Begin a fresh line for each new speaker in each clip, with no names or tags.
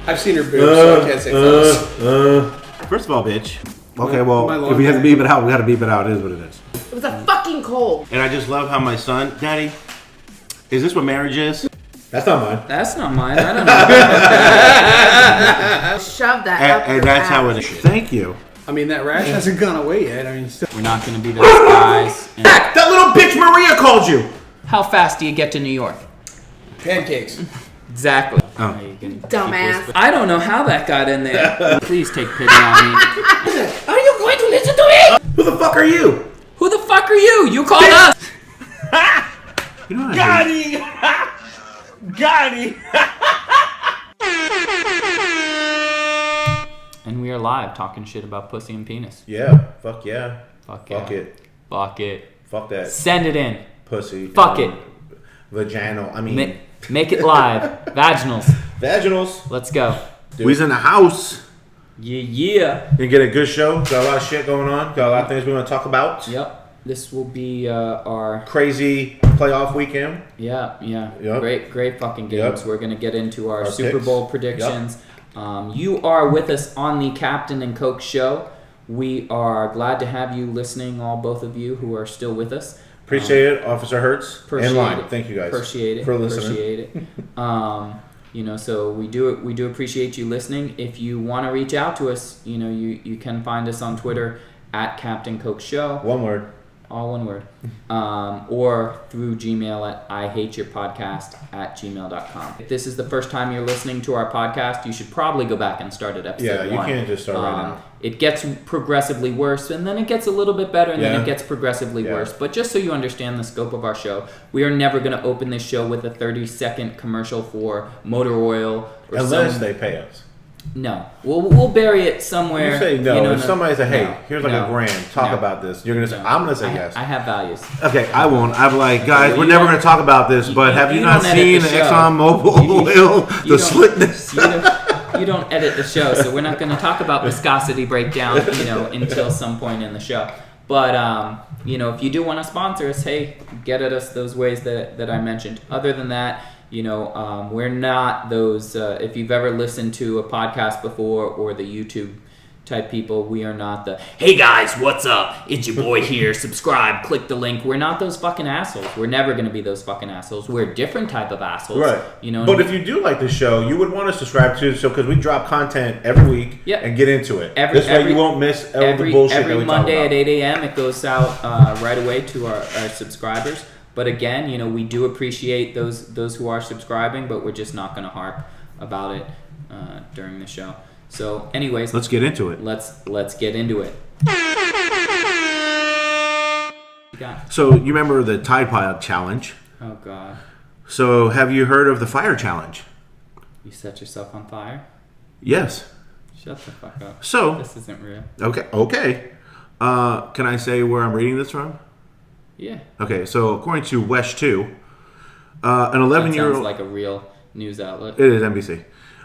I've seen her boobs, so I can't say close.
First of all, bitch. Okay, well, if we have to beep it out, we got to beep it out. It is what it is.
It was a fucking cold.
And I just love how my son, Daddy, is this what marriage is? That's not mine.
That's not mine. I don't know.
Shove that up
And
your
that's
ass.
how it is. Thank you.
I mean, that rash hasn't gone away yet. I mean, still.
We're not going to be those guys. And
That little bitch Maria called you.
how fast do you get to New York?
Pancakes.
Exactly.
Oh.
Are you gonna
Dumbass.
I don't know how that got in there. Please take pity on me.
Are you going to listen to me?
Who the fuck are you?
Who the fuck are you? You called us.
You know what
Got him! Got him!
And we are live talking shit about pussy and penis.
Yeah. Fuck yeah.
Fuck
Fuck
yeah.
it.
Fuck it.
Fuck that.
Send it in.
Pussy.
Fuck it.
Vaginal. I mean.
Make it live. Vaginals.
Vaginals.
Let's go.
We's in the house.
Yeah.
You get a good show. Got a lot of shit going on. Got a lot of things we want to talk about.
Yep. This will be our
Crazy playoff weekend.
yeah.
Yep.
Great fucking games.
Yep.
We're gonna get into our
Our
Super
picks.
Bowl predictions. You are with us on the Captain and Coke show. We are glad to have you listening, both of you who are still with us.
Appreciate it, Officer Hertz.
Appreciate
and Line.
it.
Thank you guys.
Appreciate it.
For listening.
Appreciate it. So we do appreciate you listening. If you want to reach out to us, you can find us on Twitter at Captain Coke Show.
One word.
All one word. Or through Gmail at ihateyourpodcast@gmail.com. If this is the first time you're listening to our podcast, you should probably go back and start at episode 1.
Yeah, you can't just start right now.
It gets progressively worse, and then it gets a little bit better, and then
Yeah.
it gets progressively
Yeah.
worse. But just so you understand the scope of our show, we are never going to open this show with a 30-second commercial for motor oil or
Unless they pay us.
No. We'll bury it somewhere.
You say no. If somebody say, hey,
no,
here's like
no,
a grand, talk
no,
about this. You're going to say,
no.
I'm going to say yes.
I have values.
Okay, I won't. I'm like, guys,
Okay,
we're
you
never
don't-
going to talk about this, but have you
you
not
don't edit
seen
the
the
show.
ExxonMobil oil, the
don't-
slickness?
You don't edit the show, so we're not going to talk about viscosity breakdown, until some point in the show. But if you do want to sponsor us, hey, get at us those ways that I mentioned. Other than that, we're not those. If you've ever listened to a podcast before or the YouTube type people, we are not the, hey guys, what's up? It's your boy here. Subscribe, click the link. We're not those fucking assholes. We're never going to be those fucking assholes. We're a different type of assholes.
Right. But if you do like the show, you would want to subscribe to the show because we drop content every week and get into it. This way you won't miss all the bullshit that we talk
Monday
about.
at 8 a.m. it goes out right away to our subscribers. But again, we do appreciate those who are subscribing, but we're just not going to harp about it during the show. So, anyways,
Let's get into it.
Let's get into it. You got?
So you remember the Tide Pod Challenge?
Oh God!
So have you heard of the Fire Challenge?
You set yourself on fire?
Yes.
Shut the fuck up.
So
This isn't real.
Okay. Can I say where I'm reading this from?
Yeah.
Okay. So according to West 2, an
That
11-year-old.
sounds like a real news outlet.
It is NBC.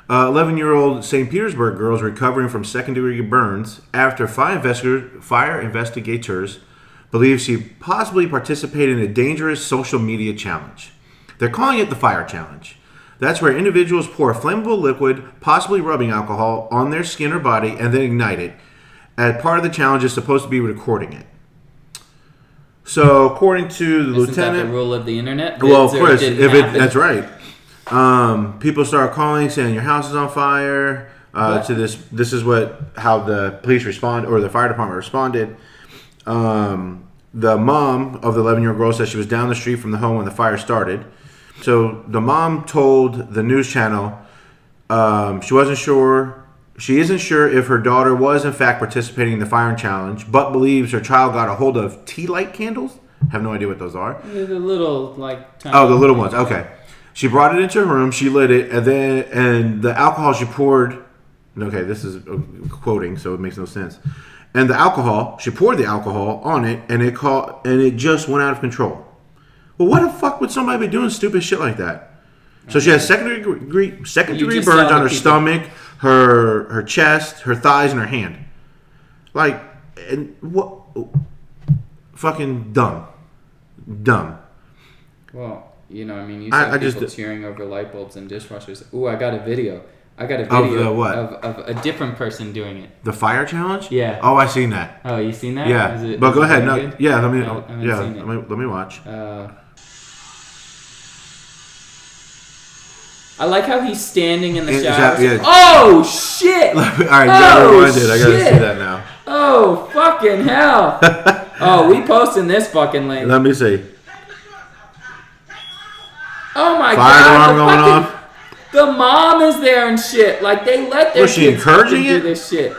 11-year-old St. Petersburg girl is recovering from second-degree burns after fire investigators believe she possibly participated in a dangerous social media challenge. They're calling it the Fire Challenge. That's where individuals pour flammable liquid, possibly rubbing alcohol, on their skin or body and then ignite it. And part of the challenge is supposed to be recording it. So, according to the
Isn't
lieutenant,
that the rule of the internet?
well, of
Bids or
course,
didn't
if it
happen?
that's right. People start calling, saying your house is on fire. To this is how the police respond, or the fire department responded. The mom of the 11-year-old girl said she was down the street from the home when the fire started. So the mom told the news channel she isn't sure if her daughter was in fact participating in the firing challenge, but believes her child got a hold of tea light candles. Have no idea what those are.
The little tiny
Oh, the little ones. Okay. She brought it into her room. She lit it, and the alcohol she poured. Okay, this is quoting, so it makes no sense. And she poured the alcohol on it, and it just went out of control. Well, what the fuck would somebody be doing stupid shit like that? So she has second degree burns on her stomach, her chest, her thighs, and her hand. Like, and what? Fucking dumb.
Well, you saw people cheering over light bulbs and dishwashers. Ooh, I got a video. I got a
Of
video
the what?
of a different person doing it.
The fire challenge?
Yeah.
Oh, I seen that.
Oh, you seen that?
Yeah.
Is it-
But
is
go
it
ahead.
very
No.
good?
Yeah. Let me.
I haven't
Yeah.
seen it.
Let me watch.
I like how he's standing in the
Is
shower.
that- yeah.
Oh shit!
All right. Got
Oh,
reminded. I gotta see
shit.
that now.
Oh fucking hell! Oh, we posting this fucking link.
Let me see.
Oh my
Fire
god!
alarm going off.
The mom is there and shit. Like they let their
Was she
kids
encouraging
fucking do
it?
this shit.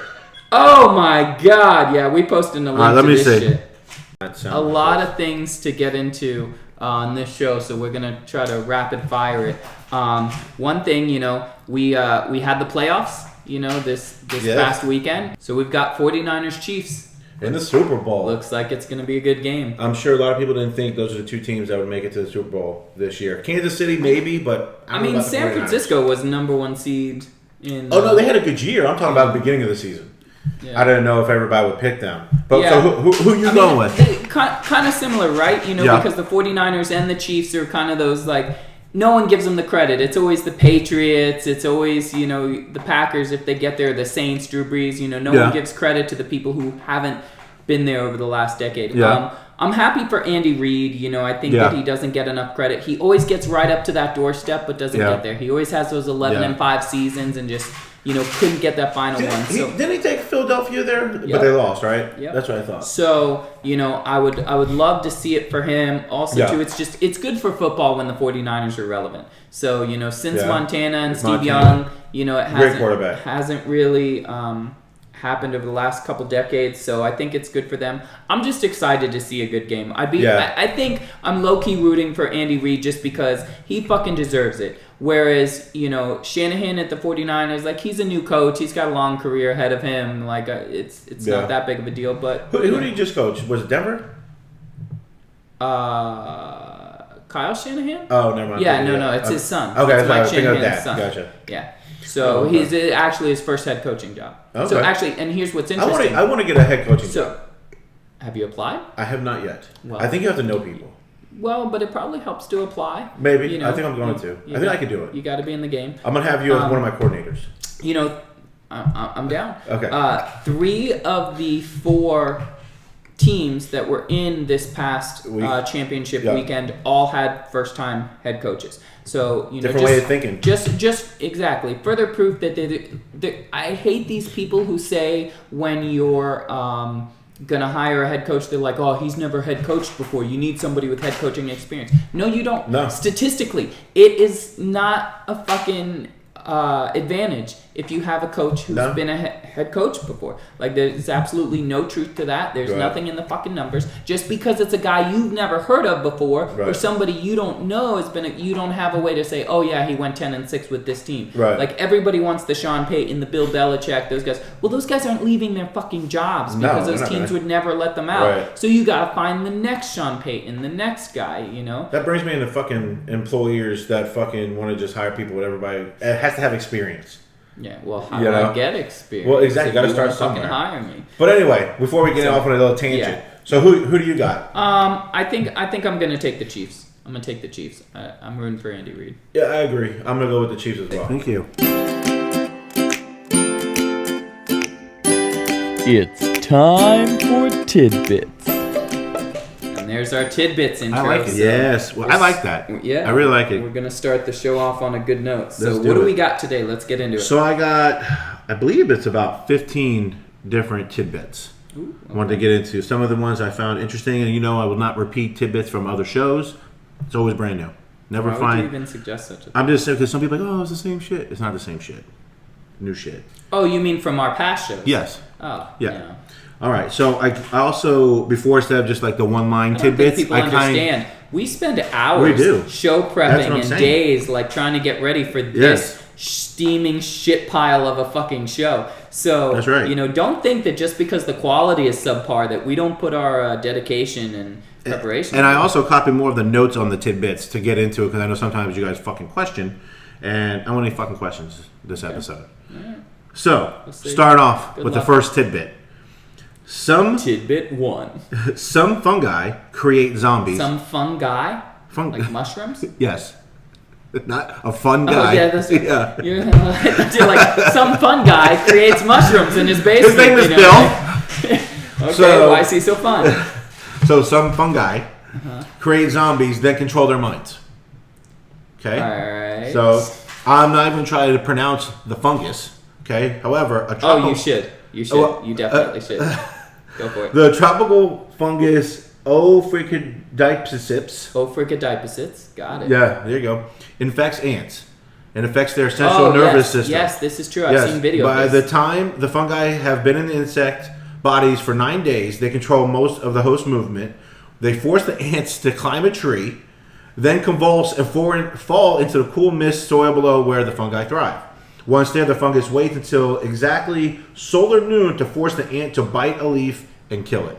Oh my god! Yeah, we posting the link
right, let
to
me
this
see.
shit.
That sounds
A
like
lot
it.
of things to get into on this show, so we're gonna try to rapid fire it. One thing, we had the playoffs, this
Yes.
past weekend. So we've got 49ers Chiefs.
in the Super Bowl.
Looks like it's gonna be a good game.
I'm sure a lot of people didn't think those are the two teams that would make it to the Super Bowl this year. Kansas City, maybe, but
I mean, San Francisco was number 1 seed in.
Oh no, they had a good year. I'm talking about the beginning of the season.
Yeah.
I didn't know if everybody would pick them. But
Yeah.
so who you going with?
Kind of similar, right?
Yeah.
Because the 49ers and the Chiefs are kind of those, like, no one gives them the credit. It's always the Patriots. It's always, the Packers if they get there, the Saints, Drew Brees. No
Yeah.
one gives credit to the people who haven't been there over the last decade.
Yeah.
I'm happy for Andy Reid. I think
Yeah.
that he doesn't get enough credit. He always gets right up to that doorstep, but doesn't
Yeah.
get there. He always has those 11-5 seasons and just, couldn't get that final one. So
Didn't he take Philadelphia there?
Yeah.
But they lost, right?
Yeah.
That's what I thought.
So, I would love to see it for him. Also,
Yeah.
too, it's good for football when the 49ers are relevant. So, since
Yeah.
Montana and Steve
Montana.
Young, it
Great quarterback.
hasn't really happened over the last couple decades. So I think it's good for them. I'm just excited to see a good game.
Yeah.
I think I'm low-key rooting for Andy Reid just because he fucking deserves it. Whereas, Shanahan at the 49ers, like, he's a new coach. He's got a long career ahead of him. Like, it's
Yeah.
not that big of a deal. But
Who did he just coach? Was it Denver?
Kyle Shanahan?
Oh, never mind.
Yeah, no, it's his son.
Okay,
It's
so I
Mike
was thinking of
Shanahan's
that.
son.
Gotcha.
Yeah. So
Oh, okay.
he's actually his first head coaching job. So
Okay.
actually, and here's what's
I
interesting.
want to get a head coaching job.
So, have you applied?
I have not yet.
Well-
I think you have to know people.
Well, but it probably helps to apply.
Maybe. I think I'm going to. I think I can do it.
You got to be in the game.
I'm going to have you as one of my coordinators.
I'm down.
Okay.
3 of the 4 teams that were in this past championship
Yeah.
weekend all had first-time head coaches. So
Different way of thinking.
Just exactly further proof that I hate these people who say when you're gonna hire a head coach, they're like, oh, he's never head coached before. You need somebody with head coaching experience. No, you don't.
No.
Statistically, it is not a fucking advantage if you have a coach who's
No.
been a head coach before. Like, there's absolutely no truth to that. There's
Right.
nothing in the fucking numbers. Just because it's a guy you've never heard of before or
Right.
somebody you don't know you don't have a way to say, oh yeah, he went 10-6 with this team.
Right.
Like, everybody wants the Sean Payton, the Bill Belichick, those guys. Well, those guys aren't leaving their fucking jobs
No,
because
they're
those
not
teams
gonna.
would never let them out.
Right.
So you gotta find the next Sean Payton, the next guy,
That brings me into fucking employers that fucking want to just hire people with everybody. It has to have experience.
Yeah, well, how
You
do
know?
I get experience?
Well, exactly.
If
Gotta
you
start
won't fucking
somewhere.
hire me.
But anyway, before we get off on a little tangent,
yeah.
so who do you got?
I think I'm gonna take the Chiefs. I'm gonna take the Chiefs. I'm rooting for Andy Reid.
Yeah, I agree. I'm gonna go with the Chiefs as well. Thank you.
It's time for tidbits.
And there's our tidbits intro.
I like it.
so
Yes, well, I like that.
Yeah,
I really like
We're
it.
gonna start the show off on a good note. So
Let's do
what do
it.
we got today? Let's get into it.
So I believe it's about 15 different tidbits. I wanted to get into some of the ones I found interesting, and I will not repeat tidbits from other shows. It's always brand new. Never
Why would
find.
you even suggest such a thing?
I'm just saying because some people are like, oh, it's the same shit. It's not the same shit. New shit.
Oh, you mean from our past shows?
Yes.
Oh,
Yeah. All right. So I also before instead of just like the one line
I don't think
tidbits,
people understand. We spend hours
We do.
show
That's
prepping
what I'm
and
saying.
days like trying to get ready for
Yes.
this steaming shit pile of a fucking show. So
That's right.
don't think that just because the quality is subpar that we don't put our dedication and preparation.
And I also copy more of the notes on the tidbits to get into it because I know sometimes you guys fucking question, and I want any fucking questions this episode. So
see.
start off
Good
with
luck.
the first tidbit.
Tidbit 1.
Some fungi create zombies.
Some fungi,
Fung-
like mushrooms.
yes. Not a fun guy.
Oh, yeah, that's right.
Yeah.
You're like some fun guy creates mushrooms in his basement.
His name is
you
Bill.
know? Okay,
So-
why is he so fun?
So some fun guy creates zombies that control their minds. Okay?
Alright.
So I'm not even trying to pronounce the fungus. Okay? However, a tropical...
Oh, you should. You should.
Well,
You definitely should. Go for it.
The tropical fungus Ophricodiopsis.
Ophricodiopsis. Got it.
Yeah, there you go. Infects ants. And affects their central nervous system.
Yes, this is true. I've seen videos
By
of
the
this.
time the fungi have been in the insect bodies for 9 days, they control most of the host movement. They force the ants to climb a tree, then convulse and fall into the cool mist soil below where the fungi thrive. Once there, the fungus waits until exactly solar noon to force the ant to bite a leaf and kill it.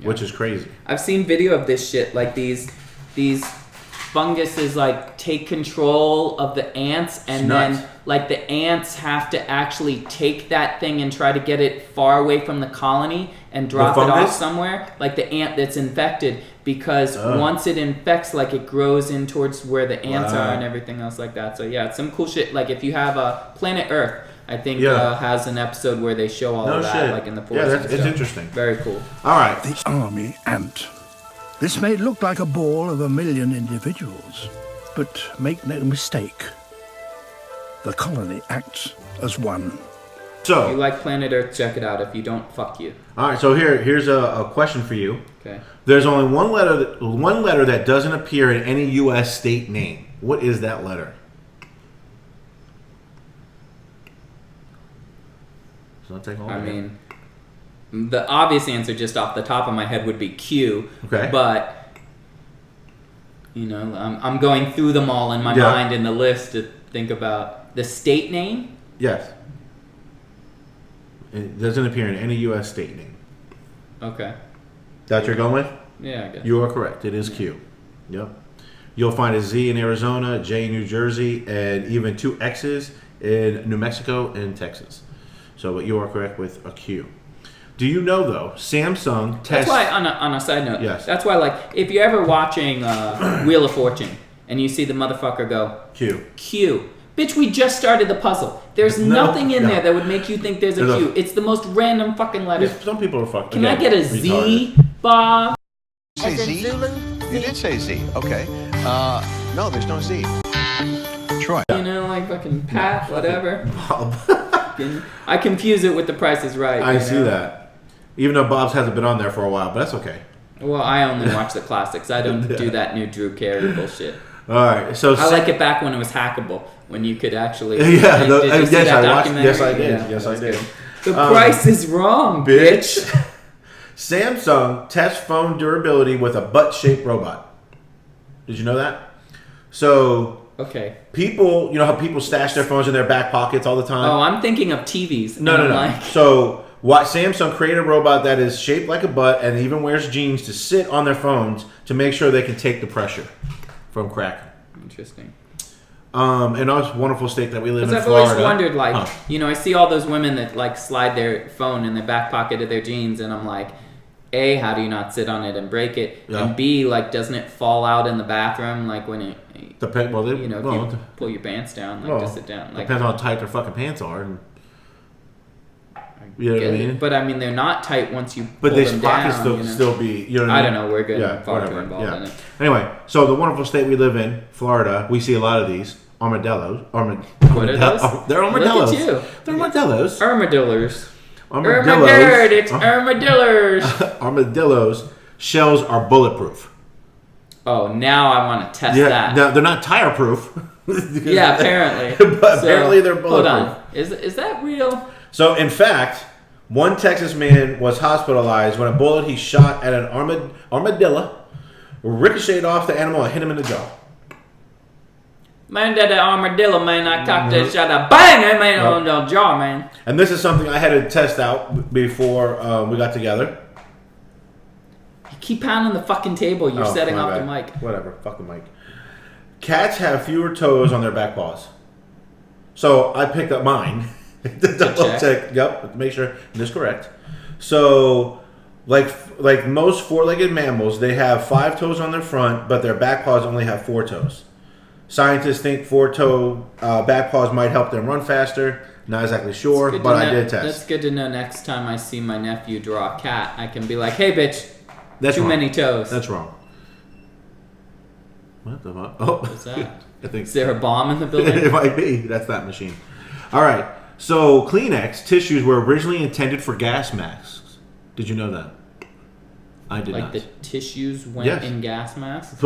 Which is crazy.
I've seen video of this shit. Like these funguses like take control of the ants, and
nuts.
then like the ants have to actually take that thing and try to get it far away from the colony and drop it off
fungus?
somewhere. Like the ant that's infected, because once it infects, like it grows in towards where the ants
Wow.
are and everything else like that. So yeah, it's some cool shit. Like if you have a Planet Earth, I think
Yeah.
has an episode where they show all
No
of that,
shit.
like in the
Yeah,
forest.
that's-
and
it's
stuff.
interesting.
Very cool.
All right.
The army ant. This may look like a ball of 1 million individuals, but make no mistake, the colony acts as one.
If you
So,
like Planet Earth, check it out. If you don't, fuck you.
all right. So here's a question for you.
Okay.
There's only one letter that doesn't appear in any U.S. state name. What is that letter? So I'll take all
I
of it.
mean, the obvious answer just off the top of my head would be Q.
Okay.
But, you know, I'm going through them all in my
Yeah.
mind in the list to think about the state name.
Yes. It doesn't appear in any U.S. state name.
Okay.
That you're going with?
Yeah, I guess.
You are correct. It is Q. Yep. You'll find a Z in Arizona, J in New Jersey, and even 2 X's in New Mexico and Texas. So, but you are correct with a Q. Do you know though, Samsung
That's
tests?
why, on a side note,
Yes.
that's why, like, if you're ever watching Wheel of Fortune and you see the motherfucker go,
Q.
Q. Bitch, we just started the puzzle. There's
No,
nothing in
no.
there that would make you think there's a
There's a-
Q. It's the most random fucking letter.
Some people are fucking.
Can I get a Z, Bob?
Say Z? You did say Z. Okay. No, there's no Z. Troy.
You know, like fucking Pat, whatever. I confuse it with The Price is Right.
I
you
see
know?
that. Even though Bob's hasn't been on there for a while, but that's okay.
Well, I only watch the classics. I don't do that new Drew Carey bullshit.
All right. So
I like it back when it was hackable, when you could actually.
Yeah.
Did you see
Yes,
that
I watched.
documentary?
Yes, I did.
Yeah,
Yes,
that
I
was
did.
good. The price is wrong, bitch.
Samsung tests phone durability with a butt-shaped robot. Did you know that? So
Okay.
people, you know how people stash their phones in their back pockets all the time?
Oh, I'm thinking of TVs.
No,
and
no, no.
I'm like,
So what Samsung created a robot that is shaped like a butt and even wears jeans to sit on their phones to make sure they can take the pressure from cracking.
interesting.
In our wonderful state that we live in,
Because I've
Florida.
always wondered, like,
Huh.
you know, I see all those women that like slide their phone in the back pocket of their jeans, and I'm like, A, how do you not sit on it and break it?
Yeah.
And B, like, doesn't it fall out in the bathroom, like when it,
Well,
you know, if you pull your pants down, like, to sit down, like.
depends on how tight their fucking pants are. And, you know what I
get it.
mean?
But I mean, they're not tight once you
But
pull
these
them
pockets
down.
still,
you know?
still be, you know what I
I
mean?
don't know. We're getting
Yeah,
far too
whatever.
involved
Yeah.
in it.
Anyway, so the wonderful state we live in, Florida, we see a lot of these armadillos.
What are those?
They're armadillos.
Look at you.
They're armadillos.
Armadillos.
Armadillos.
Armadillos. It's armadillos.
Armadillos. Shells are bulletproof.
Oh, now I want to test
Yeah,
that.
no, they're not tire proof.
Yeah, apparently.
But apparently they're
Hold on.
bulletproof.
Is that real?
So, in fact, one Texas man was hospitalized when a bullet he shot at an armadillo ricocheted off the animal and hit him in the jaw.
Man, that armadillo, man, I cocked that shot, I bang, that man on the jaw, man.
And this is something I had to test out before we got together.
You keep pounding the fucking table. You're
Oh,
setting
my
off the
bad.
mic.
Whatever, fuck the mic. Cats have fewer toes on their back paws. So I picked up mine. to double check. Yep, to make sure it is correct. So, like most four-legged mammals, they have 5 toes on their front, but their back paws only have 4 toes. Scientists think four-toe back paws might help them run faster. Not exactly sure, but I did test.
That's good to know. Next time I see my nephew draw a cat, I can be like, "Hey, bitch,
That's
too
wrong.
many toes."
That's wrong. What the fuck? Oh,
What's that?
I think
Is there a bomb in the building?
it might be. That's that machine. All right. So Kleenex tissues were originally intended for gas masks. Did you know that? I did
Like
not.
the tissues went
Yes.
in gas masks?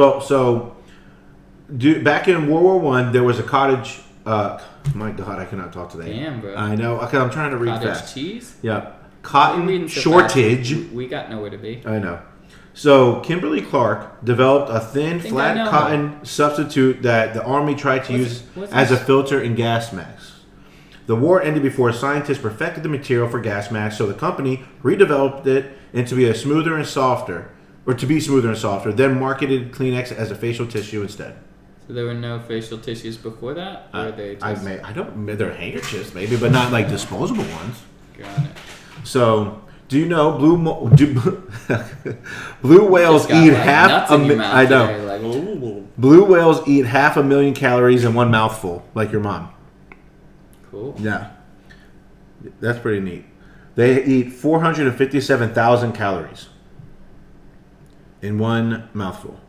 Back in World War I, there was a cottage. My God, I cannot talk today.
Damn, bro.
I know. Okay, I'm trying to read
Cottage
fast.
cheese?
Yeah.
Why are you
Cotton
reading so
shortage.
fast? We got nowhere to be.
I know. So Kimberly Clark developed a thin,
think
flat
I know.
cotton substitute that the Army tried to use
what's
as a
this?
filter in gas masks. The war ended before scientists perfected the material for gas masks, so the company redeveloped it into be smoother and softer, then marketed Kleenex as a facial tissue instead.
So there were no facial tissues before that? Or they just...
They're handkerchiefs maybe, but not like disposable ones.
Got it.
So, do you know blue whales
Just got,
eat
like,
half
nuts
a
in your
mi-
mouth
I know.
today, like, ooh.
Blue whales eat 500,000 calories in one mouthful, like your mom.
Cool.
Yeah. That's pretty neat. They eat 457,000 calories in one mouthful.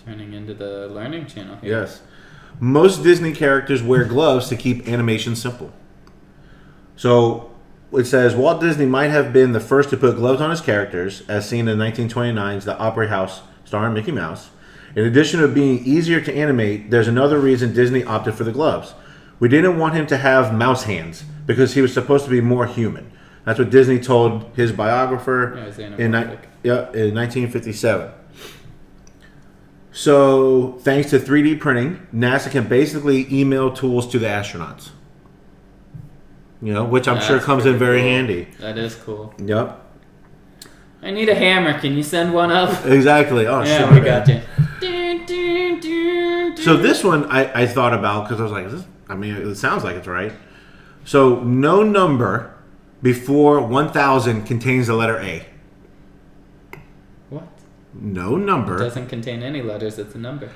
Turning into the Learning Channel here.
Yes. Most Disney characters wear gloves to keep animation simple. So it says Walt Disney might have been the first to put gloves on his characters, as seen in 1929's The Opera House starring Mickey Mouse. In addition to being easier to animate, there's another reason Disney opted for the gloves. We didn't want him to have mouse hands because he was supposed to be more human. That's what Disney told his biographer in 1957. So, thanks to 3D printing, NASA can basically email tools to the astronauts. You know, which I'm sure
That's
comes in
pretty
very
cool.
handy.
That is cool.
Yep.
I need a hammer. Can you send one up?
Exactly. Oh, shit.
Yeah, we got you.
So this one I thought about because I was like, it sounds like it's right. So no number before 1,000 contains the letter A.
What?
No number.
It doesn't contain any letters. It's a number.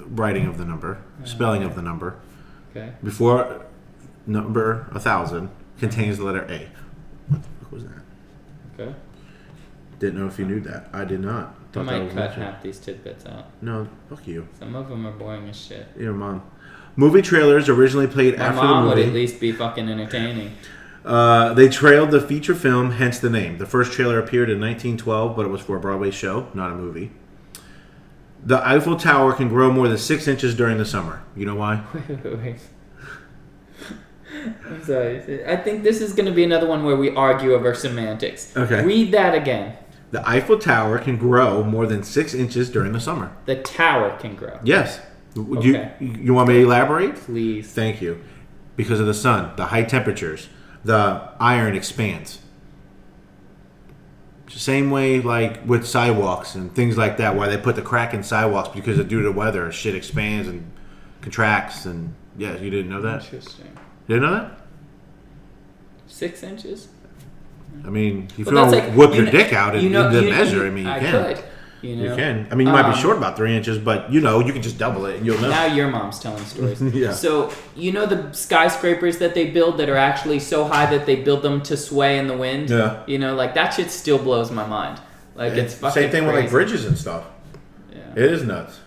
Writing of the number, spelling of the number.
Okay.
Before number 1,000 contains the letter A. What the fuck was that?
Okay.
Didn't know if you knew that. I did not.
I
Thought that
might
was
cut
bullshit.
half these tidbits out.
No, fuck you.
Some of them are boring as shit.
Your mom. Movie trailers originally played
My
after
mom
the
would
movie.
at least be fucking entertaining.
They trailed the feature film, hence the name. The first trailer appeared in 1912, but it was for a Broadway show, not a movie. The Eiffel Tower can grow more than 6 inches during the summer. You know why?
Wait. I'm sorry. I think this is going to be another one where we argue over semantics.
Okay.
Read that again.
The Eiffel Tower can grow more than 6 inches during the summer.
The tower can grow.
Yes.
Okay.
You want me to elaborate?
Please.
Thank you. Because of the sun, the high temperatures, the iron expands. Same way like with sidewalks and things like that, why they put the crack in sidewalks because due to the weather, shit expands and contracts. And yeah, you didn't know that?
Interesting.
You didn't know that?
6 inches?
I mean, if you
Well,
want
that's
to
like-
whip
you
your
know-
dick out and
you know-
the
you-
measure,
you-
I mean, you
I
can.
could. You know?
You can. I mean, you might be
Um,
short about 3 inches, but you know, you can just double it and you'll know.
Now your mom's telling stories.
Yeah.
So, you know the skyscrapers that they build that are actually so high that they build them to sway in the wind?
Yeah.
You know, like that shit still blows my mind. Like it's fucking
Same thing with like
crazy.
bridges and stuff.
Yeah.
It is nuts.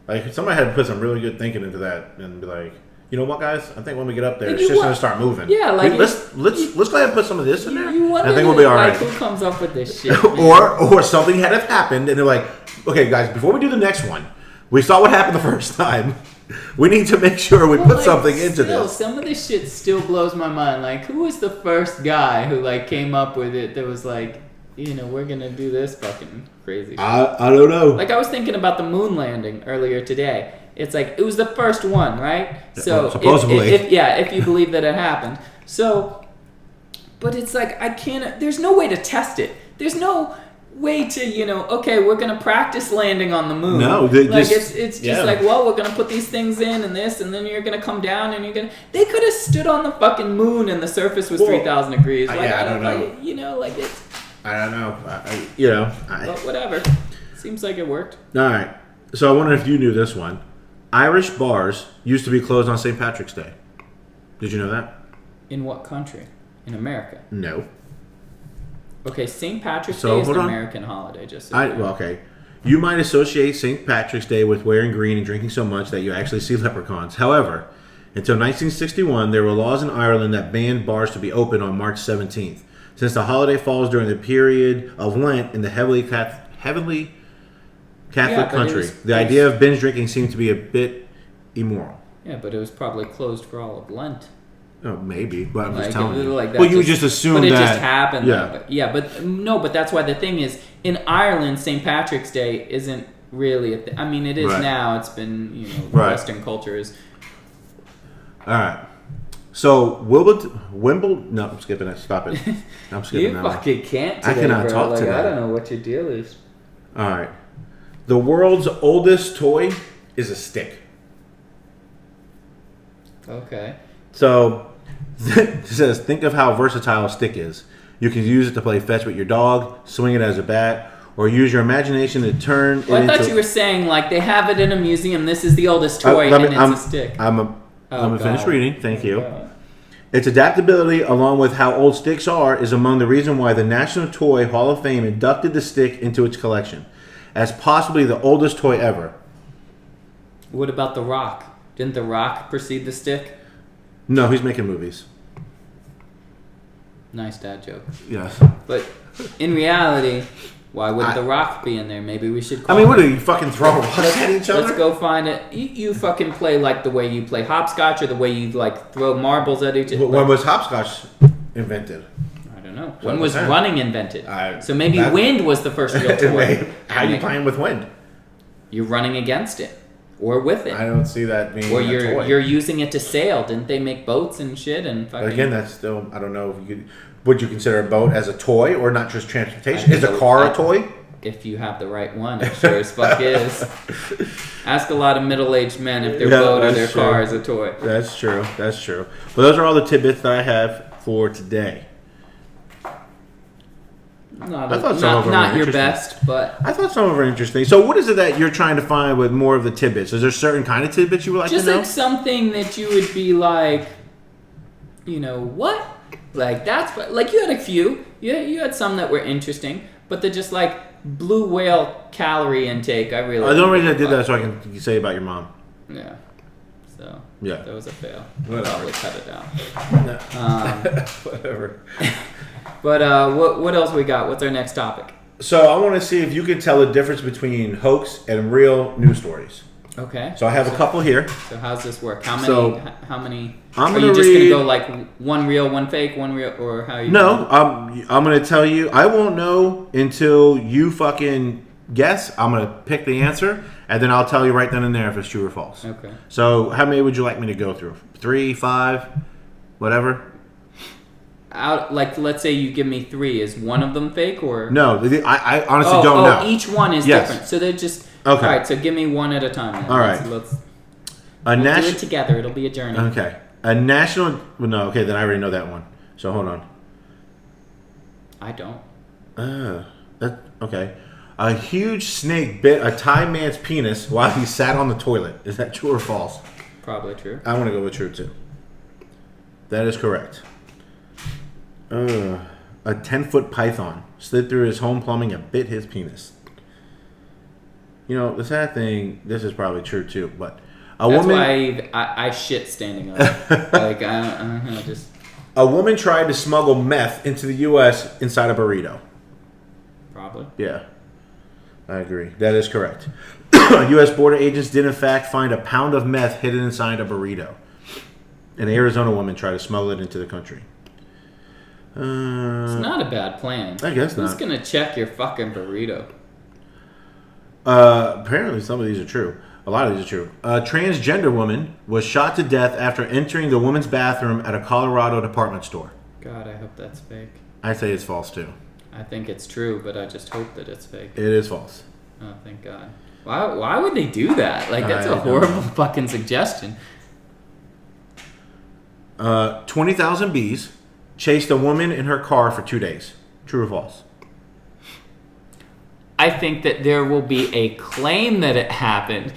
Like somebody had to put some really good thinking into that and be like, you know what, guys? I think when we get up there,
Like,
it's
you
just
want-
gonna start moving.
Yeah, like
let's go ahead and put some of this in there.
You
and
wonder,
I think we'll be all
like,
right.
who comes up with this shit? man?
or something had happened, and they're like, okay, guys, before we do the next one, we saw what happened the first time. We need to make sure we
Well,
put
like,
something into
still,
this.
Some of this shit still blows my mind. Like, who was the first guy who like came up with it that was like, you know, we're gonna do this fucking crazy shit?
I don't know.
Like I was thinking about the moon landing earlier today. It's like it was the first one, right? So
supposedly.
if you believe that it happened. So, but it's like I can't. There's no way to test it. There's no way to okay, we're gonna practice landing on the moon.
No,
like
just-
it's just
yeah.
like, well, we're gonna put these things in and this, and then you're gonna come down and you're gonna. They could have stood on the fucking moon and the surface was
Well,
3,000 degrees. Like
yeah, I
I
don't know.
like, like it's.
I don't know.
But whatever. Seems like it worked.
All right. So I wonder if you knew this one. Irish bars used to be closed on St. Patrick's Day. Did you know that?
In what country? In America.
No.
Okay, St. Patrick's
So,
Day is an
hold on.
American holiday. Just so you know.
Well, okay. You might associate St. Patrick's Day with wearing green and drinking so much that you actually see leprechauns. However, until 1961, there were laws in Ireland that banned bars to be open on March 17th. Since the holiday falls during the period of Lent in the heavily Catholic
but
country,
it
the idea of binge drinking seemed to be a bit immoral.
Yeah, but it was probably closed for all of Lent.
Oh, maybe, but I'm
Like,
just telling you.
like that
Well, you would just assume
but
that.
it just happened.
Yeah.
But that's why the thing is, in Ireland, St. Patrick's Day isn't really I mean, it is
Right.
now. It's been,
Right.
Western culture is.
All right. So Wimbledon. No, I'm skipping it. Stop it. I'm skipping
You
that one.
fucking can't today,
I cannot
bro.
talk
like,
today.
I don't know what your deal is.
All right. The world's oldest toy is a stick.
Okay.
So it says, think of how versatile a stick is. You can use it to play fetch with your dog, swing it as a bat, or use your imagination to turn
Well,
it
I
into...
thought you were saying, like, they have it in a museum. This is the oldest toy,
let me-
and it's a stick.
Let me finish
God.
reading. Thank you.
God.
Its adaptability, along with how old sticks are, is among the reason why the National Toy Hall of Fame inducted the stick into its collection as possibly the oldest toy ever.
What about The Rock? Didn't The Rock precede the stick?
No, he's making movies.
Nice dad joke.
Yes.
But in reality, why would The Rock be in there? Maybe we should call
I mean, what
him.
are you fucking throwing rocks at each other?
Let's go find it. You fucking play like the way you play hopscotch or the way you like throw marbles at each other.
When was hopscotch invented?
I don't know.
So
When was
what's that?
running invented?
So
maybe
that's-
wind was the first real toy.
How are you playing with wind?
You're running against it. Or with it.
I don't see that being
Or
a toy.
you're using it to sail. Didn't they make boats and shit and fucking...
But again, that's still, I don't know if you could, would you consider a boat as a toy or not just transportation?
I
Is a
think
car
I-
a toy?
If you have the right one, it sure as fuck is. Ask a lot of middle-aged men if their
Yeah,
boat or
that's
their
true.
car is a toy.
That's true. That's true. But those are all the tidbits that I have for today.
Not,
I thought some of them
not
were
your
interesting.
best, but
I thought some of them were interesting. So what is it that you're trying to find with more of the tidbits? Is there certain kind of tidbits you would like
just
to know?
like something that you would be like, what? Like that's like you had a few. You had some that were interesting, but they're just like blue whale calorie intake. I really.
The only reason I did that is so I can say about your mom.
Yeah. So.
Yeah.
That was a fail.
Whatever.
Probably cut it out.
Whatever.
But what else we got? What's our next topic?
So I want to see if you can tell the difference between hoax and real news stories.
Okay.
So I have a couple here.
So how's this work? How many?
So,
how many?
I'm
are
gonna
you just
read-
gonna go like one real, one fake, one real, or how you?
No, I'm going to tell you. I won't know until you fucking guess. I'm going to pick the answer, and then I'll tell you right then and there if it's true or false.
Okay.
So how many would you like me to go through? 3, 5, whatever?
Out like let's say you give me 3. Is one of them fake or?
No, I honestly don't know.
Each one is
Yes.
different. So they're just
Okay.
All right. So give me one at a time. Then.
All right.
Let's
A
we'll do
national.
it together. It'll be a journey.
Okay. A national. Well, no. Okay, then I already know that one. So hold on.
I don't.
Okay. A huge snake bit a Thai man's penis while he sat on the toilet. Is that true or false?
Probably true.
I want to go with true too. That is correct. A 10-foot python slid through his home plumbing and bit his penis. You know, the sad thing, this is probably true too, but a
That's
woman
why I shit standing up. Like I just.
a woman tried to smuggle meth into the U.S. inside a burrito.
Probably.
Yeah, I agree. That is correct. U.S. border agents did in fact find a pound of meth hidden inside a burrito. An Arizona woman tried to smuggle it into the country.
It's not a bad plan.
I guess
Who's
not.
gonna check your fucking burrito?
Apparently, some of these are true. A lot of these are true. A transgender woman was shot to death after entering the women's bathroom at a Colorado department store.
God, I hope that's fake.
I say it's false too.
I think it's true, but I just hope that it's fake.
It is false.
Oh, thank God. Why would they do that? Like, that's
I
a
don't
horrible
know.
fucking suggestion.
20,000 bees chased a woman in her car for 2 days. True or false?
I think that there will be a claim that it happened.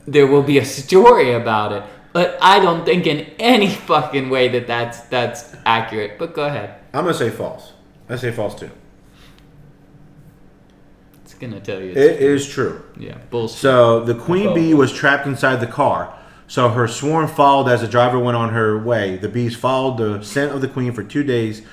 There will be a story about it. But I don't think in any fucking way that that's accurate. But go ahead.
I'm going to say false. I say false too.
It's going to tell you.
It is true.
Yeah, bullshit.
So the queen bee was trapped inside the car. So her swarm followed as the driver went on her way. The bees followed the scent of the queen for 2 days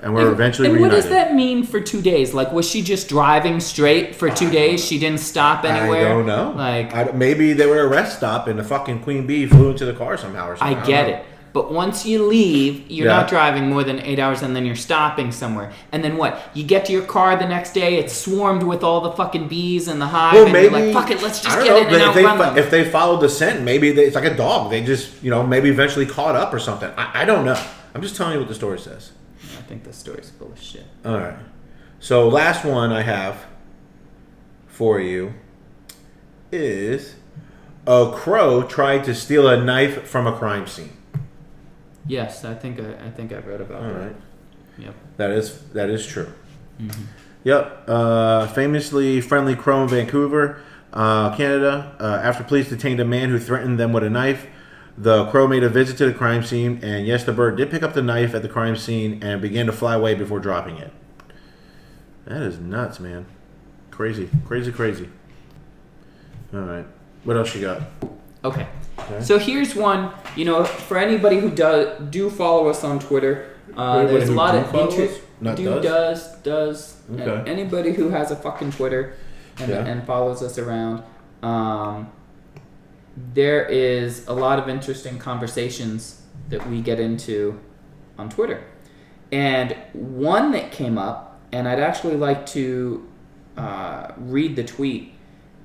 and were eventually reunited.
What does that mean for 2 days? Like, was she just driving straight for 2 days? She didn't stop anywhere?
I don't know.
Like,
maybe they were at a rest stop and the fucking queen bee flew into the car somehow or something.
I get it. But once you leave, you're
Yeah.
not driving more than 8 hours and then you're stopping somewhere. And then what? You get to your car the next day, it's swarmed with all the fucking bees and the hive,
Well,
and
maybe,
you're like, fuck it, let's just
I
get
don't
in
know,
and
but
outrun them.
if they followed the scent, maybe it's like a dog. They just, maybe eventually caught up or something. I don't know. I'm just telling you what the story says.
I think the story's full of shit.
All right. So last one I have for you is a crow tried to steal a knife from a crime scene.
Yes, I think I've read about
All
that.
right.
Yep.
That is true.
Mm-hmm.
Yep. Famously friendly crow in Vancouver, Canada. After police detained a man who threatened them with a knife, the crow made a visit to the crime scene, and yes, the bird did pick up the knife at the crime scene and began to fly away before dropping it. That is nuts, man. Crazy. All right. What else you got?
Okay. So here's one. For anybody who do follow us on Twitter, there's a lot of interest. Does.
Okay.
Anybody who has a fucking Twitter
Yeah.
and follows us around, there is a lot of interesting conversations that we get into on Twitter. And one that came up, and I'd actually like to read the tweet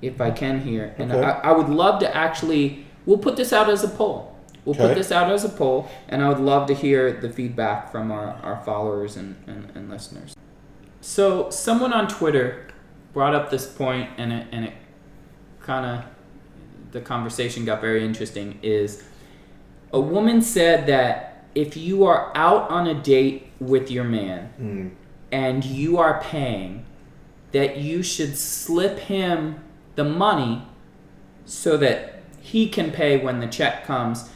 if I can here. And
Okay.
I would love to actually, we'll put this out as a poll. And I would love to hear the feedback from our followers and listeners. So someone on Twitter brought up this point, and it kind of, the conversation got very interesting, is a woman said that if you are out on a date with your man and you are paying, that you should slip him the money so that he can pay when the check comes.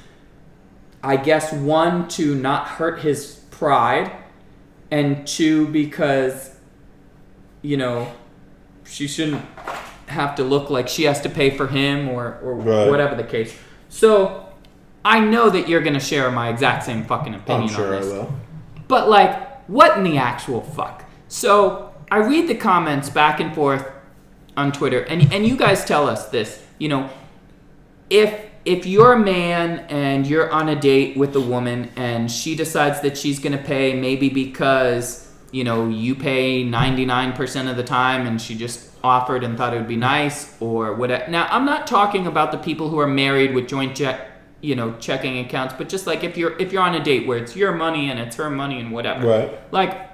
I guess 1, to not hurt his pride, and 2, because, she shouldn't have to look like she has to pay for him or
Right.
whatever the case. So I know that you're going to share my exact same fucking opinion
I'm sure
on this.
I will.
But what in the actual fuck? So I read the comments back and forth on Twitter, and you guys tell us this. If you're a man and you're on a date with a woman and she decides that she's going to pay, maybe because you pay 99% of the time and she just offered and thought it would be nice or whatever. Now, I'm not talking about the people who are married with joint checking accounts, but just like if you're on a date where it's your money and it's her money and whatever.
Right.
Like,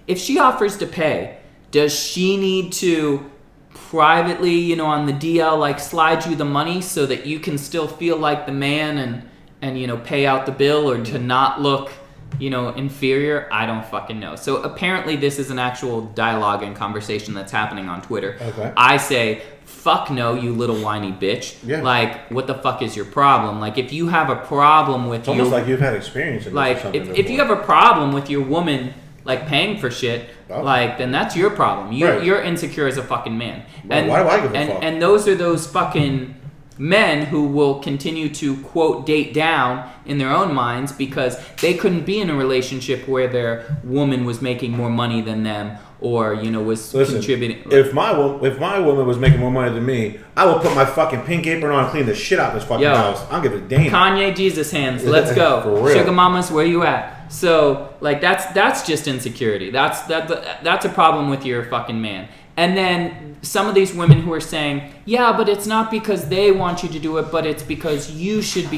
if she offers to pay, does she need to privately, on the DL, slide you the money so that you can still feel like the man and pay out the bill, or to not look, inferior? I don't fucking know. So apparently this is an actual dialogue and conversation that's happening on Twitter.
Okay.
I say, fuck no, you little whiny bitch.
Yeah.
What the fuck is your problem? If you have a problem with
It's almost like you've had experience in this or something
if you have a problem with your woman paying for shit, then that's your problem. You're insecure as a fucking man.
Well, why do I give a fuck?
And those are those fucking men who will continue to, quote, date down in their own minds because they couldn't be in a relationship where their woman was making more money than them, or was contributing.
If my woman was making more money than me, I would put my fucking pink apron on and clean the shit out of this fucking house. I don't give a damn.
Kanye Jesus hands, let's go.
For real.
Sugar mamas, where you at? So that's just insecurity. That's a problem with your fucking man. And then some of these women who are saying, yeah, but it's not because they want you to do it, but it's because you should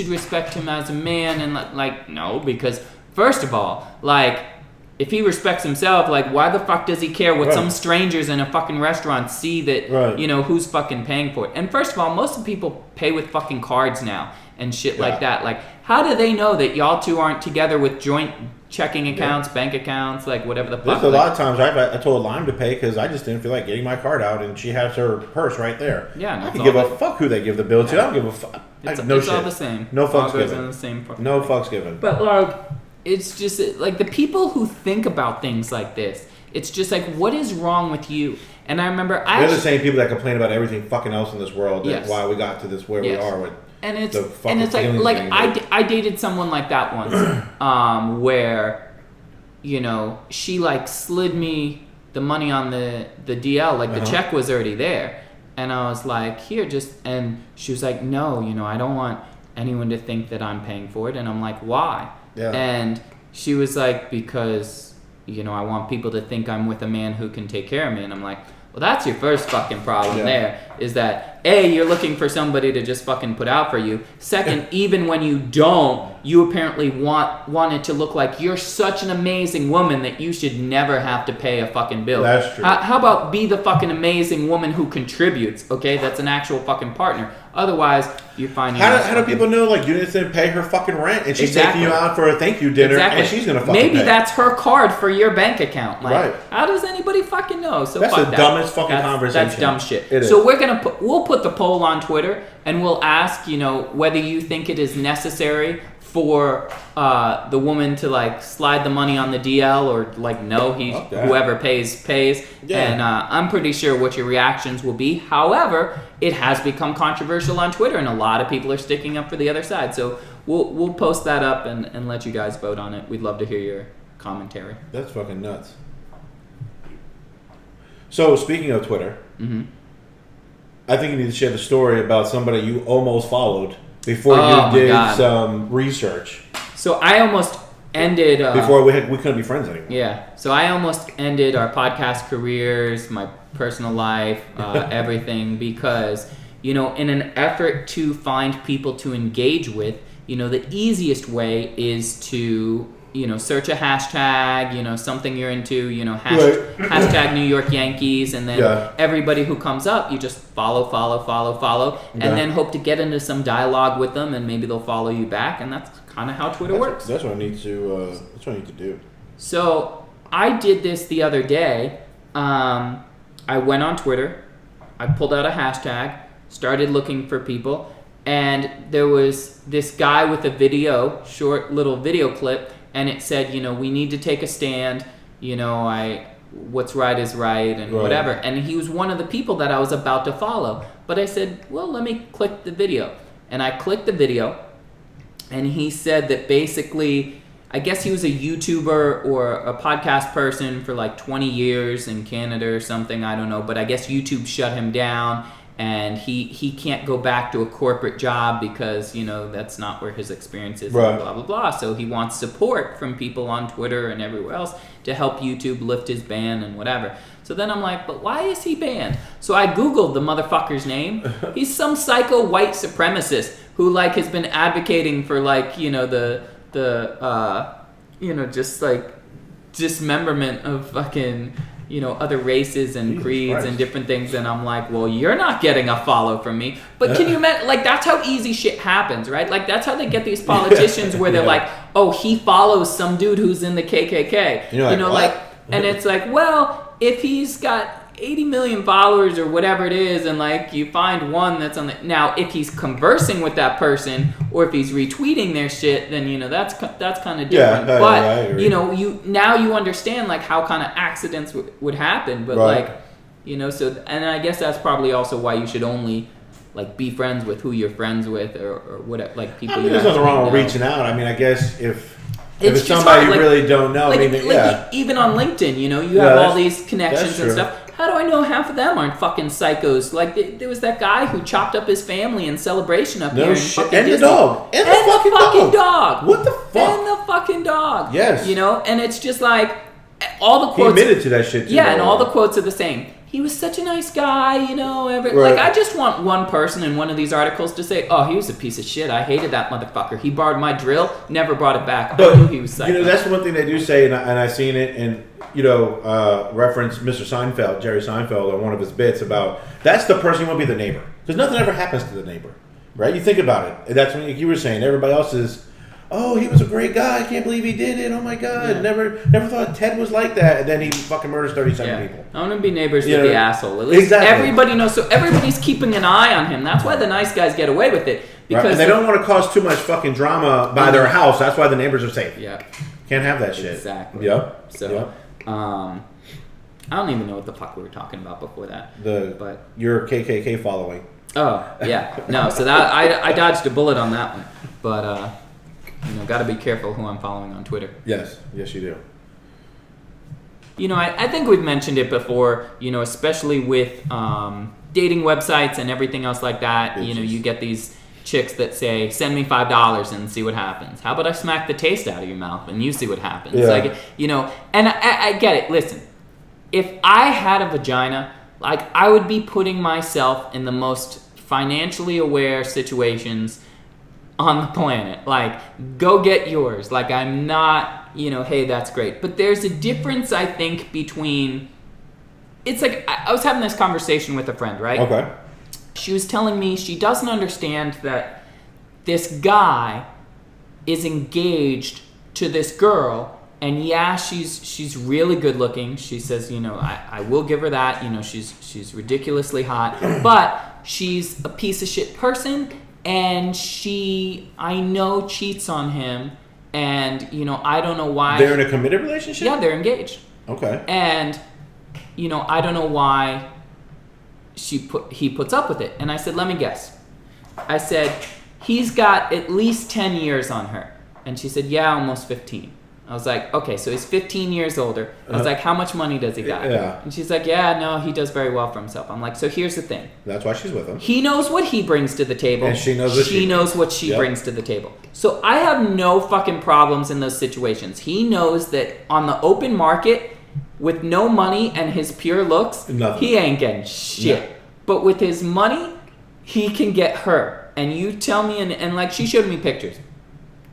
respect him as a man. And no, because first of all, if he respects himself, why the fuck does he care what some strangers in a fucking restaurant see that, who's fucking paying for it? And first of all, most of the people pay with fucking cards now and shit like that. How do they know that y'all two aren't together with joint checking accounts, bank accounts, like whatever the fuck.
There's a lot of times I told Lime to pay because I just didn't feel like getting my card out, and she has her purse right there.
Yeah, and
I
that's
can give
all
a fuck who they give the bill to. I don't give a fuck.
It's,
No
it's
shit.
all the same.
No
All
fucks
goes
given.
in the same fucking
No fucks given.
But like, it's just like the people who think about things like this. It's just like, what is wrong with you? And I remember
They're the same people that complain about everything fucking else in this world. That's
Yes.
why we got to this where
Yes.
we are with.
And it's
the fucking
like
feelings thing,
I dated someone like that once, where, you know, she like slid me the money on the DL, like the check was already there, and I was like, here, and she was like, no, you know, I don't want anyone to think that I'm paying for it, and I'm like, why?
Yeah.
And she was like, because, you know, I want people to think I'm with a man who can take care of me, and I'm like, well, that's your first fucking problem there, is that, A, you're looking for somebody to just fucking put out for you. Second, even when you don't, you apparently want it to look like you're such an amazing woman that you should never have to pay a fucking bill.
That's true.
How about be the fucking amazing woman who contributes, okay? That's an actual fucking partner. Otherwise, you're finding...
How do people know, like, you didn't pay her fucking rent, and she's
Exactly.
taking you out for a thank you dinner, and she's gonna fucking
Maybe
pay.
that's her card for your bank account. Like,
Right.
how does anybody fucking know? So
That's
fuck
the
that.
dumbest fucking
That's
conversation.
dumb shit.
It is.
So we'll put the poll on Twitter, and we'll ask, you know, whether you think it is necessary for the woman to like slide the money on the DL, or like no, whoever pays.
Yeah.
And I'm pretty sure what your reactions will be. However, it has become controversial on Twitter, and a lot of people are sticking up for the other side. So we'll post that up and let you guys vote on it. We'd love to hear your commentary.
That's fucking nuts. So, speaking of Twitter, I think you need to share the story about somebody you almost followed before
Oh,
you
my
did
God.
some research.
So I almost ended...
Before we couldn't be friends anymore.
Yeah. So I almost ended our podcast careers, my personal life, everything, because, you know, in an effort to find people to engage with, you know, the easiest way is to, you know, search a hashtag, you know, something you're into, you know, hashtag New York Yankees, and then everybody who comes up, you just follow, and then hope to get into some dialogue with them, and maybe they'll follow you back, and that's kind of how Twitter works.
That's what I need to. That's what I need to do.
So I did this the other day. I went on Twitter, I pulled out a hashtag, started looking for people, and there was this guy with a short little video clip, and it said, you know, we need to take a stand, you know, what's right is right, and whatever. And he was one of the people that I was about to follow. But I said, well, let me click the video. And I clicked the video, and he said that basically, I guess he was a YouTuber or a podcast person for like 20 years in Canada or something, I don't know. But I guess YouTube shut him down, and he can't go back to a corporate job because, you know, that's not where his experience is, and blah, blah, blah. So he wants support from people on Twitter and everywhere else to help YouTube lift his ban and whatever. So then I'm like, but why is he banned? So I Googled the motherfucker's name. He's some psycho white supremacist who, like, has been advocating for, like, you know, the you know, just, like, dismemberment of fucking... you know, other races and creeds and different things, and I'm like, well, you're not getting a follow from me. But can you imagine, like, that's how easy shit happens, right? Like, that's how they get these politicians where they're like, oh, he follows some dude who's in the KKK.
You're like,
you know,
what?
like, and it's like, well, if he's got 80 million followers or whatever it is, and like you find one that's on the... Now, if he's conversing with that person or if he's retweeting their shit, then, you know, that's kind of different.
Yeah,
but
I agree.
you know, you understand like how kind of accidents would happen, but like, you know, so, and I guess that's probably also why you should only like be friends with who you're friends with, or whatever, like people.
I mean, there's nothing wrong with reaching out. I mean, I guess if it's
just
somebody
hard,
you really don't know,
like,
I mean,
like even on LinkedIn, you know, you have all these connections and
true.
stuff. How do I know half of them aren't fucking psychos? Like, there was that guy who chopped up his family in Celebration up here.
No
in
shit.
fucking
And the
Disney.
dog. And the
fucking
fucking
dog.
What the fuck?
And the fucking dog.
Yes.
You know, and it's just like, all the
He
quotes.
admitted to that shit too.
Yeah, and all the quotes are the same. He was such a nice guy, you know. Like, I just want one person in one of these articles to say, "Oh, he was a piece of shit. I hated that motherfucker. He borrowed my drill, never brought it back. I knew he was psycho."
You know, that's one thing they do say, and I've seen it, and you know, reference Mr. Seinfeld, Jerry Seinfeld, on one of his bits about that's the person you want to be the neighbor, because nothing ever happens to the neighbor, right? You think about it. That's when you were saying everybody else is oh, he was a great guy. I can't believe he did it. Oh my God, never thought Ted was like that. And then he fucking murders 37 people.
I want to be neighbors with the asshole. At least everybody knows. So everybody's keeping an eye on him. That's why the nice guys get away with it. Because
and they don't want to cause too much fucking drama by their house. That's why the neighbors are safe.
Yeah.
Can't have that shit.
Exactly.
Yep.
So, I don't even know what the fuck we were talking about before that.
Your KKK following.
Oh, yeah. No, so that I dodged a bullet on that one. But, got to be careful who I'm following on Twitter.
Yes. Yes, you do.
I think we've mentioned it before, especially with dating websites and everything else like that.
Bitches.
You get these chicks that say, send me $5 and see what happens. How about I smack the taste out of your mouth and you see what happens?
Yeah.
And I get it. Listen, if I had a vagina, I would be putting myself in the most financially aware situations on the planet. Go get yours. I'm not, hey, that's great. But there's a difference, I think, between... It's I was having this conversation with a friend, right?
Okay.
She was telling me she doesn't understand that this guy is engaged to this girl, and she's really good looking. She says, I will give her that. She's ridiculously hot, but she's a piece of shit person, and I know cheats on him, and I don't know why.
They're in a committed relationship?
Yeah, they're engaged.
Okay.
And I don't know why he puts up with it. And I said, let me guess. I said, he's got at least 10 years on her. And she said, yeah, almost 15. I was like, okay, so he's 15 years older. I was like, how much money does he got?
Yeah.
And she's like, yeah, no, he does very well for himself. I'm like, so here's the thing.
That's why she's with him.
He knows what he brings to the table.
And she knows what
she brings to the table. So I have no fucking problems in those situations. He knows that on the open market, with no money and his pure looks, he ain't getting shit. No. But with his money, he can get her. And you tell me, and she showed me pictures.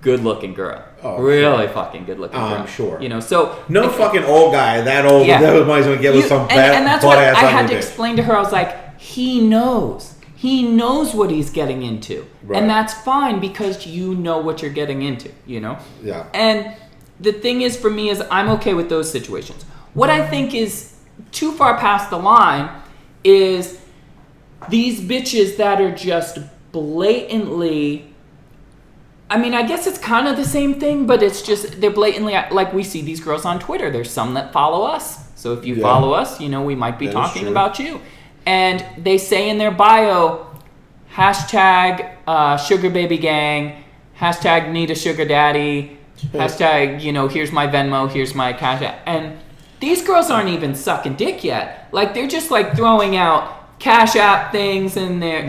Good looking girl. Oh, really fucking good looking girl.
I'm sure.
So...
No fucking old guy that old that money's going to get with some bad
and that's what I had to explain to her. I was like, he knows. He knows what he's getting into. Right. And that's fine because you know what you're getting into,
Yeah.
And the thing is, for me, is I'm okay with those situations. What I think is too far past the line is these bitches that are just blatantly... I mean, I guess it's kind of the same thing, but it's just they're blatantly... we see these girls on Twitter. There's some that follow us. So if you follow us, we might be talking about you. And they say in their bio, hashtag sugar baby gang, hashtag need a sugar daddy, hashtag, here's my Venmo, here's my Cash App. And these girls aren't even sucking dick yet. They're just throwing out Cash App things in there,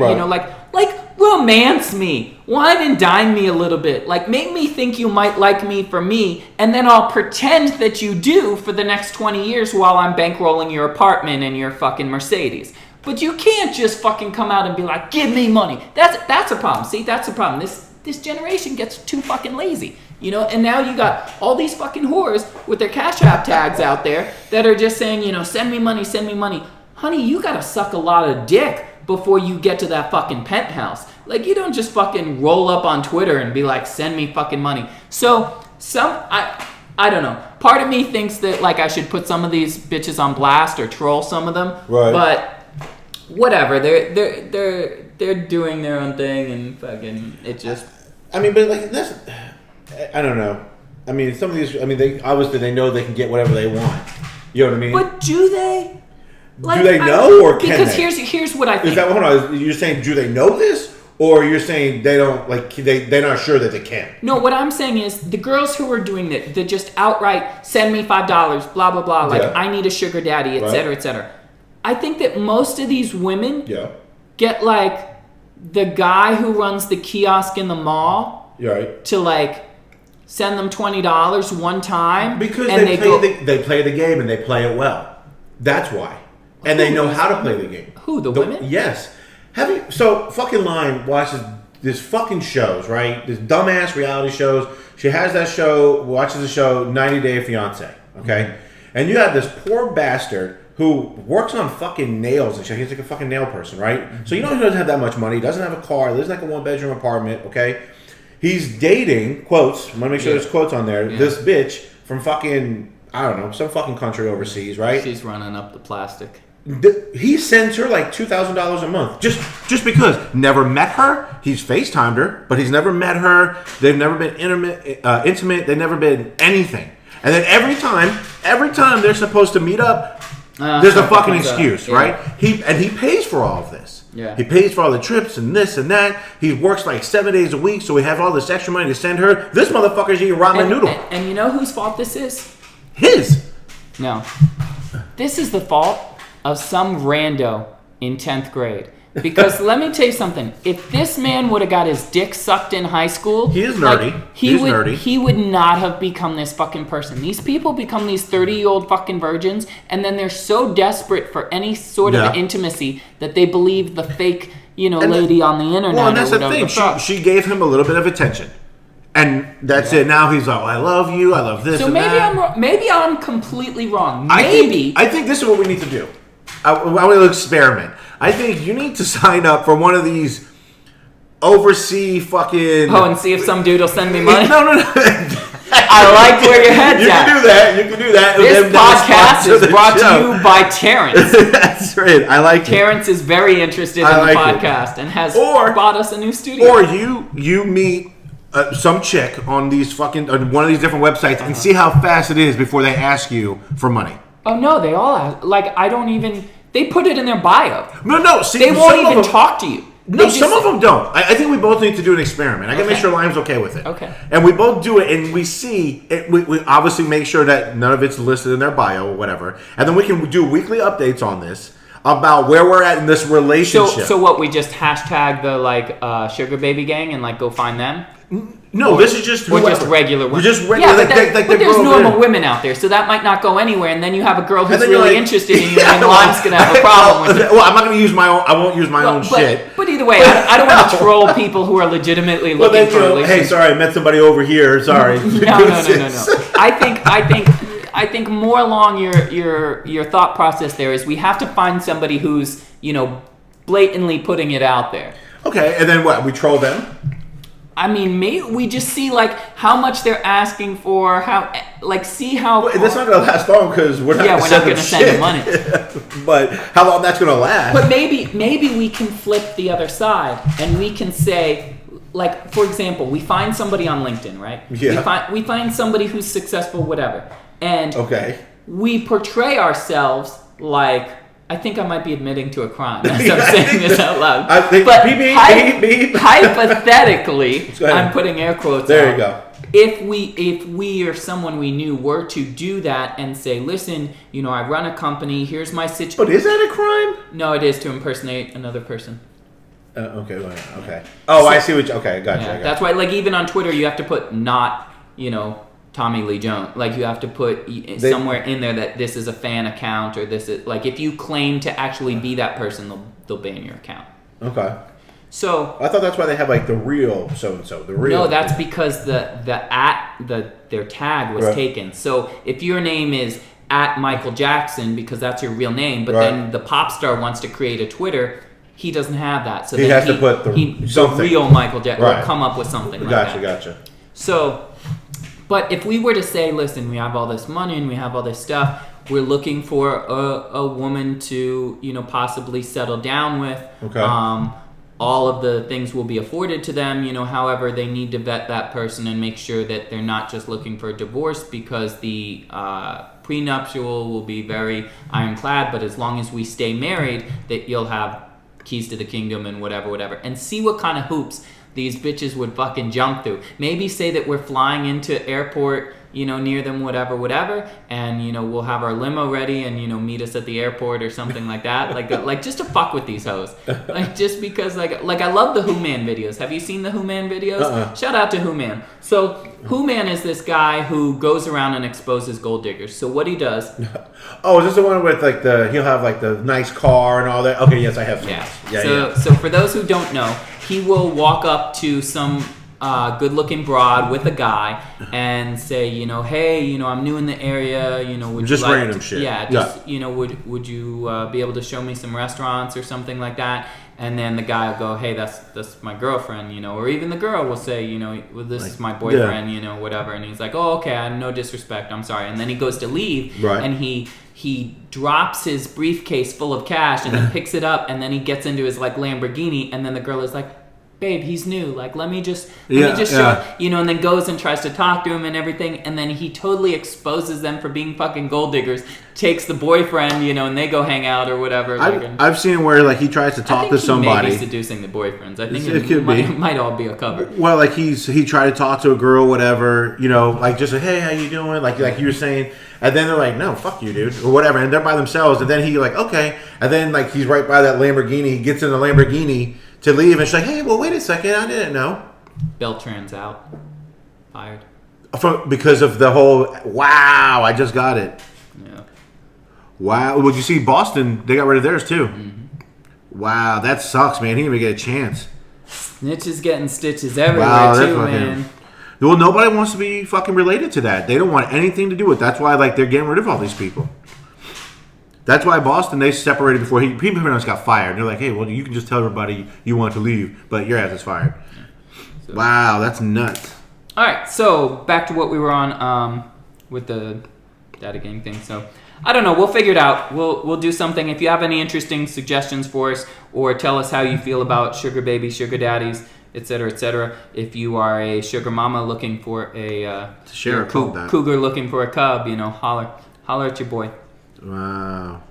romance me, wine and dine me a little bit, make me think you might like me for me, and then I'll pretend that you do for the next 20 years while I'm bankrolling your apartment and your fucking Mercedes. But you can't just fucking come out and be like, give me money. That's a problem. See, that's a problem. This generation gets too fucking lazy. And now you got all these fucking whores with their Cash App tags out there that are just saying, send me money, send me money. Honey, you gotta suck a lot of dick before you get to that fucking penthouse. You don't just fucking roll up on Twitter and be like, send me fucking money. So, I don't know. Part of me thinks that, I should put some of these bitches on blast or troll some of them. Right. But, whatever. They're doing their own thing and fucking, it just...
I mean, but, that's... I don't know. I mean, some of these... I mean, they obviously they know they can get whatever they want. You know what I mean?
But do they?
Do they know or can
because
they?
Because here's what I think.
Is that hold on? You're saying do they know this, or you're saying they don't they're not sure that they can?
No, what I'm saying is the girls who are doing that, they just outright send me $5, blah blah blah. I need a sugar daddy, etc. etc. I think that most of these women get the guy who runs the kiosk in the mall to send them $20 one time
because they play the game and they play it well. That's why. And they know how to play the game.
Who, the women?
Yes. So fucking Line watches this fucking shows, right? This dumbass reality shows. She has that show, watches the show 90 Day Fiancé, okay? Mm-hmm. And you have this poor bastard who works on fucking nails and shit. He's like a fucking nail person, right? Mm-hmm. So he doesn't have that much money. He doesn't have a car. He lives in a one-bedroom apartment, okay? He's dating, quotes, I'm going to make sure there's quotes on there,
Yeah.
this bitch from fucking, I don't know, some fucking country overseas, right?
She's running up the plastic.
He sends her like $2,000 a month just because. Never met her. He's FaceTimed her, but he's never met her. They've never been intimate. They've never been anything. And then every time they're supposed to meet up, there's a fucking excuse, right? He pays for all of this.
Yeah.
He pays for all the trips and this and that. He works like 7 days a week, so we have all this extra money to send her. This motherfucker's eating ramen noodle.
And you know whose fault this is?
His.
No. This is the fault of some rando in 10th grade. Because let me tell you something. If this man would have got his dick sucked in high school,
he is nerdy.
He would not have become this fucking person. These people become these 30-year-old fucking virgins, and then they're so desperate for any sort of intimacy that they believe the fake, lady on the internet.
Well, and that's the thing. She gave him a little bit of attention. And that's it. Now he's like, I love you. I love this.
So
and
maybe
that.
I'm wrong. Maybe I'm completely wrong.
I think this is what we need to do. I want to experiment. I think you need to sign up for one of these overseas fucking.
Oh, and see if some dude will send me money.
No.
I like where your head's
you
at.
You can do that.
This podcast is brought to you by Terrence.
That's right. I like
Terrence is very interested in the podcast and has bought us a new studio.
Or you meet some chick on these fucking one of these different websites and see how fast it is before they ask you for money.
Oh no, they all ask. Like I don't even. They put it in their bio.
No. See,
they won't even talk to you.
No, some of them don't. I think we both need to do an experiment. I can make sure Lime's okay with it.
Okay.
And we both do it, and we see it. We obviously make sure that none of it's listed in their bio or whatever, and then we can do weekly updates on this about where we're at in this relationship.
So what? We just hashtag the sugar baby gang and go find them.
No, this is just
or just regular women.
Just regular,
yeah, but there's normal women out there, so that might not go anywhere. And then you have a girl who's really interested in you, and Lime's gonna have a problem with it.
Well, I'm not gonna use my own. I won't use my own shit.
But either way, I don't want to troll people who are legitimately looking for a relationship.
Hey, sorry, I met somebody over here. Sorry.
No. I think more along your thought process there is we have to find somebody who's blatantly putting it out there.
Okay, and then what? We troll them.
I mean, maybe we just see how much they're asking for, see how.
Well, that's not gonna last long because we're not gonna send them money. But how long that's gonna last?
But maybe we can flip the other side and we can say, for example, we find somebody on LinkedIn, right?
Yeah.
We find somebody who's successful, whatever, and we portray ourselves like. I think I might be admitting to a crime as I'm saying this out loud.
I think,
but
beep.
Hypothetically, I'm putting air quotes
there
on.
You go.
If we or someone we knew were to do that and say, listen, I run a company, here's my situation.
But is that a crime?
No, it is to impersonate another person.
Okay. Oh, I see what okay, gotcha.
Yeah, that's why, even on Twitter, you have to put not, Tommy Lee Jones. You have to put somewhere in there that this is a fan account or this is if you claim to actually be that person, they'll ban your account.
Okay.
So
I thought that's why they have the real so and so. The real.
No, that's because their tag was taken. So if your name is at Michael Jackson because that's your real name, but then the pop star wants to create a Twitter. He doesn't have that, so
he has to put the
real Michael Jackson. Or come up with something like that.
Gotcha.
So. But if we were to say, listen, we have all this money and we have all this stuff, we're looking for a woman to, possibly settle down with.
Okay.
All of the things will be afforded to them, however, they need to vet that person and make sure that they're not just looking for a divorce because the prenuptial will be very ironclad, but as long as we stay married, that you'll have keys to the kingdom and whatever. And see what kind of hoops these bitches would fucking jump through. Maybe say that we're flying into airport, near them, whatever, and, we'll have our limo ready and, meet us at the airport or something like that. Like just to fuck with these hoes. Just because, I love the Who Man videos. Have you seen the Who Man videos? Shout out to Who Man. So, Who Man is this guy who goes around and exposes gold diggers. So, what he does...
Oh, is this the one with, he'll have, the nice car and all that? Okay, yes, I have seen this.
So, for those who don't know, he will walk up to some good-looking broad with a guy and say, hey, I'm new in the area, would
just
you like
random shit.
Yeah, just, would you be able to show me some restaurants or something like that? and then the guy will go, hey, that's my girlfriend, you know, or even the girl will say, you know, well, this is my boyfriend, you know, whatever, and he's like, oh, okay, I no disrespect, I'm sorry, and then he goes to leave, and he drops his briefcase full of cash and then picks it up, and then he gets into his like Lamborghini, and then the girl is like, babe, he's new. Like, let me just show, you know, and then goes and tries to talk to him and everything, and then he totally exposes them for being fucking gold diggers. Takes the boyfriend, you know, and they go hang out or whatever.
I've seen where like he tries to talk to somebody.
Maybe seducing the boyfriends. I think it might all be a cover.
Well, like he tried to talk to a girl, whatever, you know, like just like, hey, how you doing? Like you were saying, and then they're like, no, fuck you, dude, or whatever, and they're by themselves, and then he like, okay, and then like he's right by that Lamborghini. He gets in the Lamborghini to leave, and she's like, hey, well, wait a second, I didn't know.
Beltran's out. Fired.
Because of the whole, wow, I just got it.
Yeah.
Wow. Well, you see, Boston, they got rid of theirs, too. Wow, that sucks, man. He didn't even get a chance.
Snitches getting stitches everywhere, too, man.
Well, nobody wants to be fucking related to that. They don't want anything to do with it. That's why, like, they're getting rid of all these people. That's why Boston, they separated before he pretty much got fired. They're like, hey, well, you can just tell everybody you want to leave, but your ass is fired. Yeah. Wow, that's nuts.
All right, so back to what we were on with the data gang thing. So I don't know. We'll figure it out. We'll do something. If you have any interesting suggestions for us, or tell us how you feel about sugar babies, sugar daddies, etc., etc. If you are a sugar mama looking for a cougar looking for a cub, you know, holler at your boy.
Wow.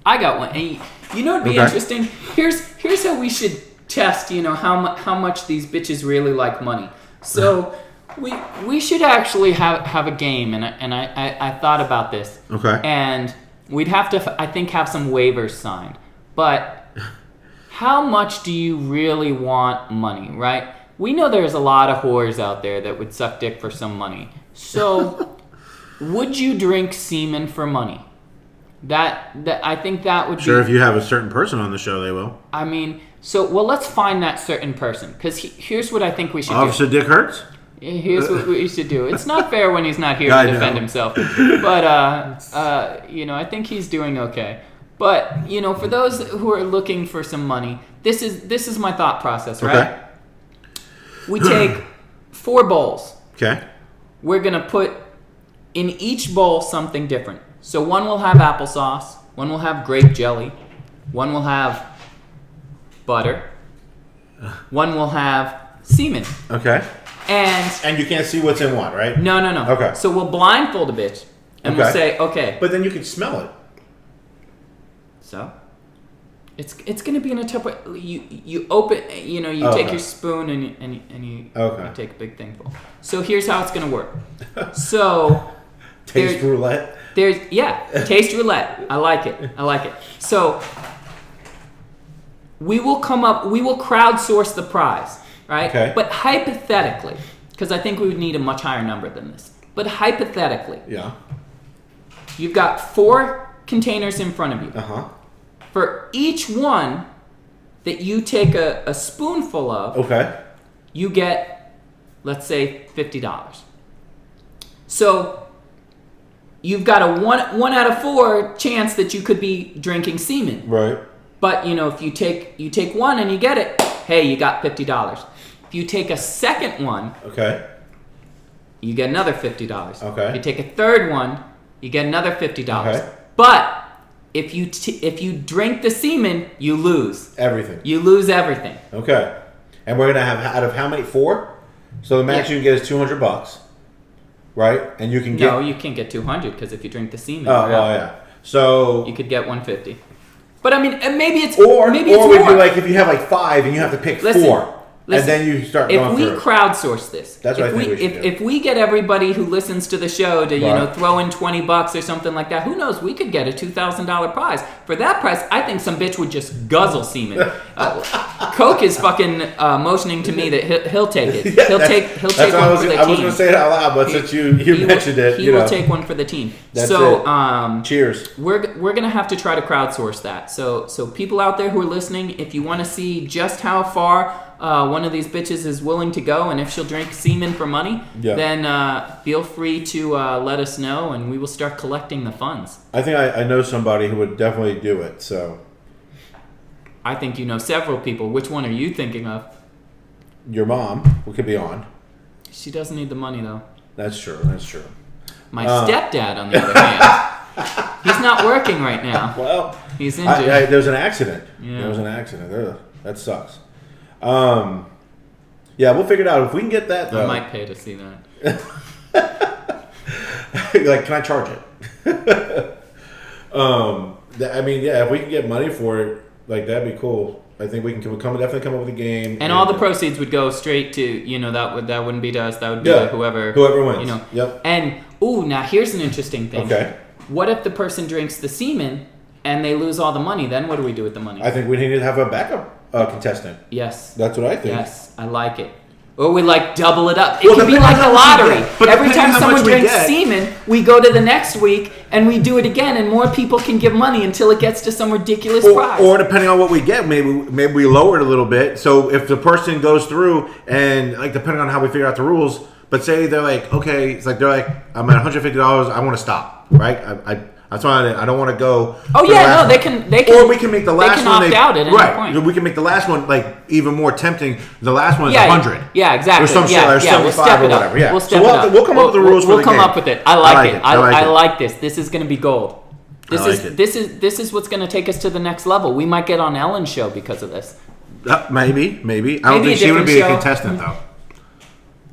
I got one. And you know what'd be interesting? Here's how we should test, you know, how much these bitches really like money. So we should actually have a game, and I thought about this.
Okay.
And we'd have to, I think, have some waivers signed. But how much do you really want money, right? We know there's a lot of whores out there that would suck dick for some money. So would you drink semen for money? That I think that would be...
Sure, if you have a certain person on the show, they will.
I mean, let's find that certain person. Because here's what I think we should do.
Officer Dick Hurts?
Here's what we should do. It's not fair when he's not here to defend himself. But, you know, I think he's doing okay. But, you know, for those who are looking for some money, this is my thought process, right?
Okay.
We take 4 bowls.
Okay.
We're going to put in each bowl something different. So one will have applesauce, one will have grape jelly, one will have butter, one will have semen.
Okay. And you can't see what's in what, right?
No.
Okay.
So we'll blindfold a bitch, and we'll say, okay.
But then you can smell it.
So it's gonna be in a Tupperware. You open, you know, you take your spoon and you take a big thing full. So here's how it's gonna work. So
taste roulette.
Taste roulette. I like it. So we will crowdsource the prize, right? Okay. But hypothetically, because I think we would need a much higher number than this. But hypothetically, you've got 4 containers in front of you. For each one that you take a spoonful of, you get, let's say, $50. So you've got a 1 out of 4 chance that you could be drinking semen.
Right.
But, you know, if you take one and you get it, hey, you got $50. If you take a second one, you get another $50.
Okay.
If you take a third one, you get another $50.
Okay.
But if you drink the semen, you lose
everything.
You lose everything.
Okay. And we're gonna have out of how many? 4? So the max you can get is $200. Right? And you can get...
No, you can't get 200 because if you drink the semen...
Oh, well, yeah. So...
You could get 150. But, I mean, maybe it's...
Or
would
be like, if you have like 5 and you have to pick 4. And then you start going through.
If we crowdsource this...
That's what I think we should do.
If we get everybody who listens to the show to, you know, throw in $20 or something like that, who knows? We could get a $2,000 prize. For that price, I think some bitch would just guzzle semen. Coke is fucking motioning to me that he'll take it. He'll take one for the team.
I was going to say it out loud, but since you mentioned it,
he will take one for the team.
That's it. Cheers.
We're gonna have to try to crowdsource that. So people out there who are listening, if you want to see just how far one of these bitches is willing to go, and if she'll drink semen for money, then feel free to let us know, and we will start collecting the funds.
I think I know somebody who would definitely do it. So
I think you know several people. Which one are you thinking of?
Your mom, we could be on.
She doesn't need the money though.
That's true. That's true.
My stepdad, on the other hand, he's not working right now.
Well,
He's injured.
there was an accident.
Yeah.
There was an accident. Ugh, that sucks. Yeah, we'll figure it out. If we can get that, though.
I might pay to see that.
Like, can I charge it? I mean, yeah, if we can get money for it, like, that'd be cool. I think we can definitely come up with a game.
And all the proceeds would go straight to, you know, that wouldn't be to us. That would be to whoever
wins.
You know.
Yep.
And now here's an interesting thing.
Okay.
What if the person drinks the semen and they lose all the money? Then what do we do with the money?
I think we need to have a backup contestant.
Yes.
That's what I think.
Yes, I like it. Or we like double it up. It
Well,
could be
depending
like
on
a
how much we
lottery.
get. But
Every
depending
time
on how
someone
much we
drinks
get.
semen, we go to the next week and we do it again, and more people can give money until it gets to some ridiculous prize.
Or depending on what we get, maybe we lower it a little bit. So if the person goes through and like depending on how we figure out the rules, but say they're like, okay, it's like they're like, I'm at $150, I want to stop, right? That's why I don't want to go.
Oh
for the
yeah,
last
no, they
one.
can.
Or we can make the last one.
They can opt out at any
right.
point.
We can make the last one like even more tempting. The last one is
Yeah,
100.
Yeah, exactly.
Or some shit, or
We'll
75
step
or
it up.
whatever. Yeah.
We'll
So
step it up.
we'll come up with the rules for
We'll
the
come
game.
up with it. I like it. I
it.
like this. This is going to be gold. This
I like
is
it.
this is what's going to take us to the next level. We might get on Ellen's show because of this.
Maybe. I don't
Maybe
think
a
she would
different
be a
show.
contestant though.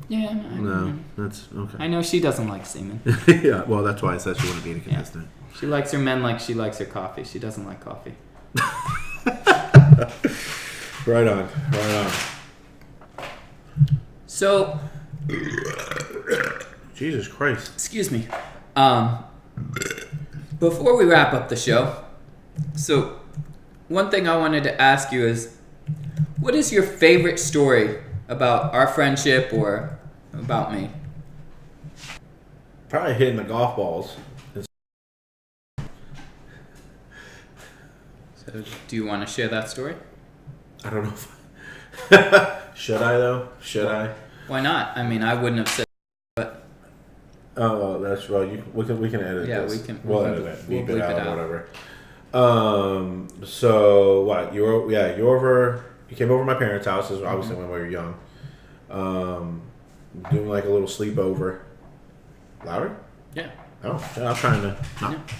Yeah.
No, that's okay.
I know she doesn't like semen.
Yeah, well, that's why I said she wouldn't be a contestant.
She likes her men like she likes her coffee. She doesn't like coffee.
Right on.
So,
Jesus Christ.
excuse me. Before we wrap up the show, so one thing I wanted to ask you is, what is your favorite story about our friendship or about me?
Probably hitting the golf balls.
So, do you want to share that story?
I don't know if should I though? Should I?
Why not? I mean, I wouldn't have said, but
Oh, well, that's well. We can edit.
Yeah,
this.
we can-
We'll
we'll
edit
bleep-
it.
we'll
Beep
bleep
it out
it out.
or whatever. So what? You're over. You came over to my parents' house. This was obviously when we were young. Doing like a little sleepover. Louder?
yeah.
Oh, yeah, I'm trying to.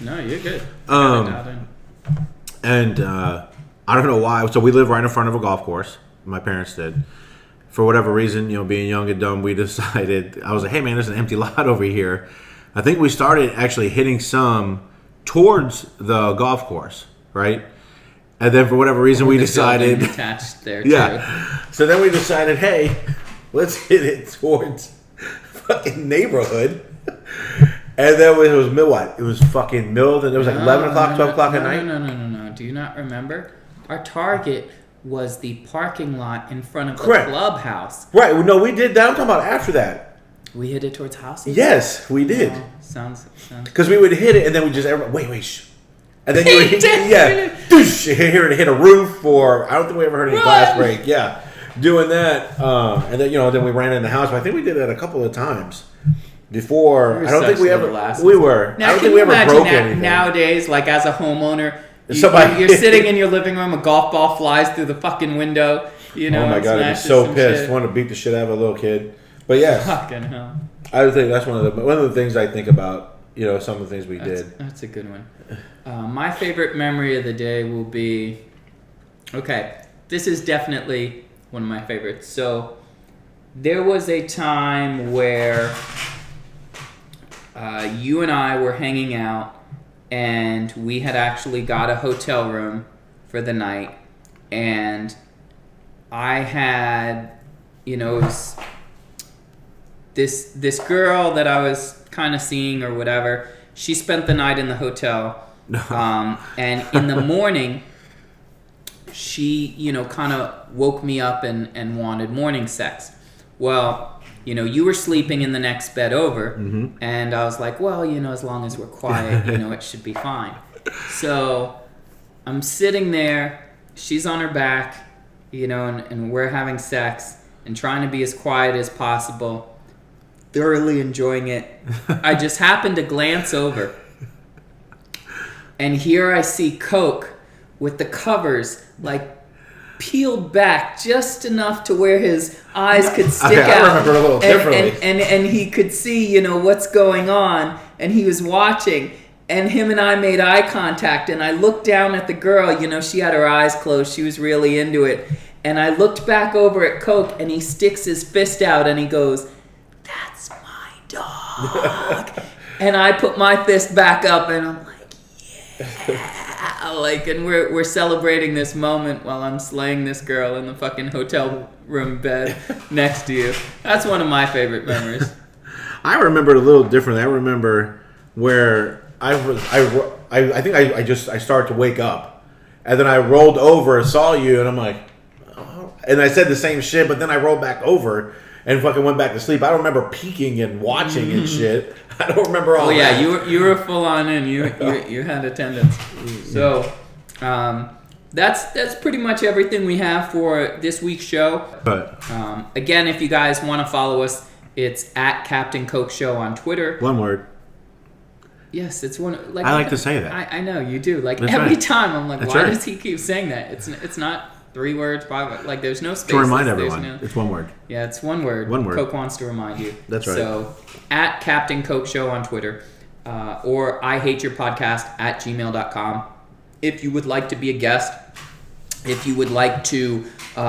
No, you're good.
And I don't know why. So we live right in front of a golf course. My parents did. For whatever reason, being young and dumb, we decided. I was like, "Hey, man, there's an empty lot over here." I think we started actually hitting some towards the golf course, right? And then for whatever reason, we
The
decided.
building attached there too.
Yeah. So then we decided, hey, let's hit it towards fucking neighborhood. And then it was what? It was fucking middle. And it was like 11 o'clock, 12 o'clock at night.
No. Do you not remember? Our target was the parking lot in front of the
Correct.
clubhouse.
Right. Well, no, we did that. I'm talking about after that.
We hit it towards houses?
Yes, we did.
Oh, sounds.
Because we would hit it and then we just, wait, shh. And then you would hit,
Dang
yeah, doosh, you hear it hit a roof or, I don't think we ever heard any glass break. Yeah. Doing that. And then, then we ran in the house. But I think we did it a couple of times. Before, I don't think we ever. We were.
Now,
I don't
can
think we
you
ever
imagine
broke
that
anything.
nowadays, like as a homeowner,
Somebody-
you're sitting in your living room, a golf ball flies through the fucking window.
Oh my god, I'd be so pissed. Want to beat the shit out of a little kid. But yes,
Fucking hell.
I would think that's one of the things I think about. Some of the things we did.
That's a good one. My favorite memory of the day will be. Okay, this is definitely one of my favorites. So, there was a time where you and I were hanging out, and we had actually got a hotel room for the night, and I had, it was this girl that I was kind of seeing or whatever. She spent the night in the hotel, and in the morning, she, kind of woke me up and wanted morning sex. Well, you were sleeping in the next bed over, and I was like, well, as long as we're quiet, it should be fine. So I'm sitting there, she's on her back, and we're having sex and trying to be as quiet as possible, thoroughly enjoying it. I just happened to glance over, and here I see Coke with the covers, like, peeled back just enough to where his eyes could stick
Okay,
out.
I remember it a little differently.
And he could see, what's going on, and he was watching. And him and I made eye contact, and I looked down at the girl. She had her eyes closed. She was really into it. And I looked back over at Coke, and he sticks his fist out, and he goes, "That's my dog." And I put my fist back up, and I'm like, yeah. And we're celebrating this moment while I'm slaying this girl in the fucking hotel room bed next to you. That's one of my favorite memories.
I remember it a little differently. I remember where I think I started to wake up, and then I rolled over, saw you, and I'm like, oh. And I said the same shit, but then I rolled back over and fucking went back to sleep. I don't remember peeking and watching and shit. I don't remember all.
Oh yeah,
that.
you were full on in. You had attendance. So that's pretty much everything we have for this week's show.
But
again, if you guys want to follow us, it's at Captain Coke Show on Twitter.
one word.
Yes, it's one.
I like to say that.
I know you do. Like
That's
every
right.
time, I'm like,
That's
why
right.
does he keep saying that? It's not 3 words, 5 words. Like there's no spaces.
To remind
there's
everyone, it's one word.
Yeah, it's one word.
One word.
Coke wants to remind you.
That's right.
So at Captain Coke Show on Twitter, or I Hate Your Podcast at gmail.com. If you would like to be a guest, if you would like to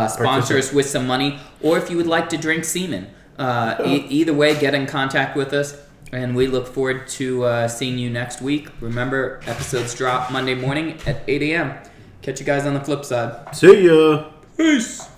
sponsor us with some money, or if you would like to drink semen, either way, get in contact with us. And we look forward to seeing you next week. Remember, episodes drop Monday morning at 8 a.m. Catch you guys on the flip side.
See ya.
Peace.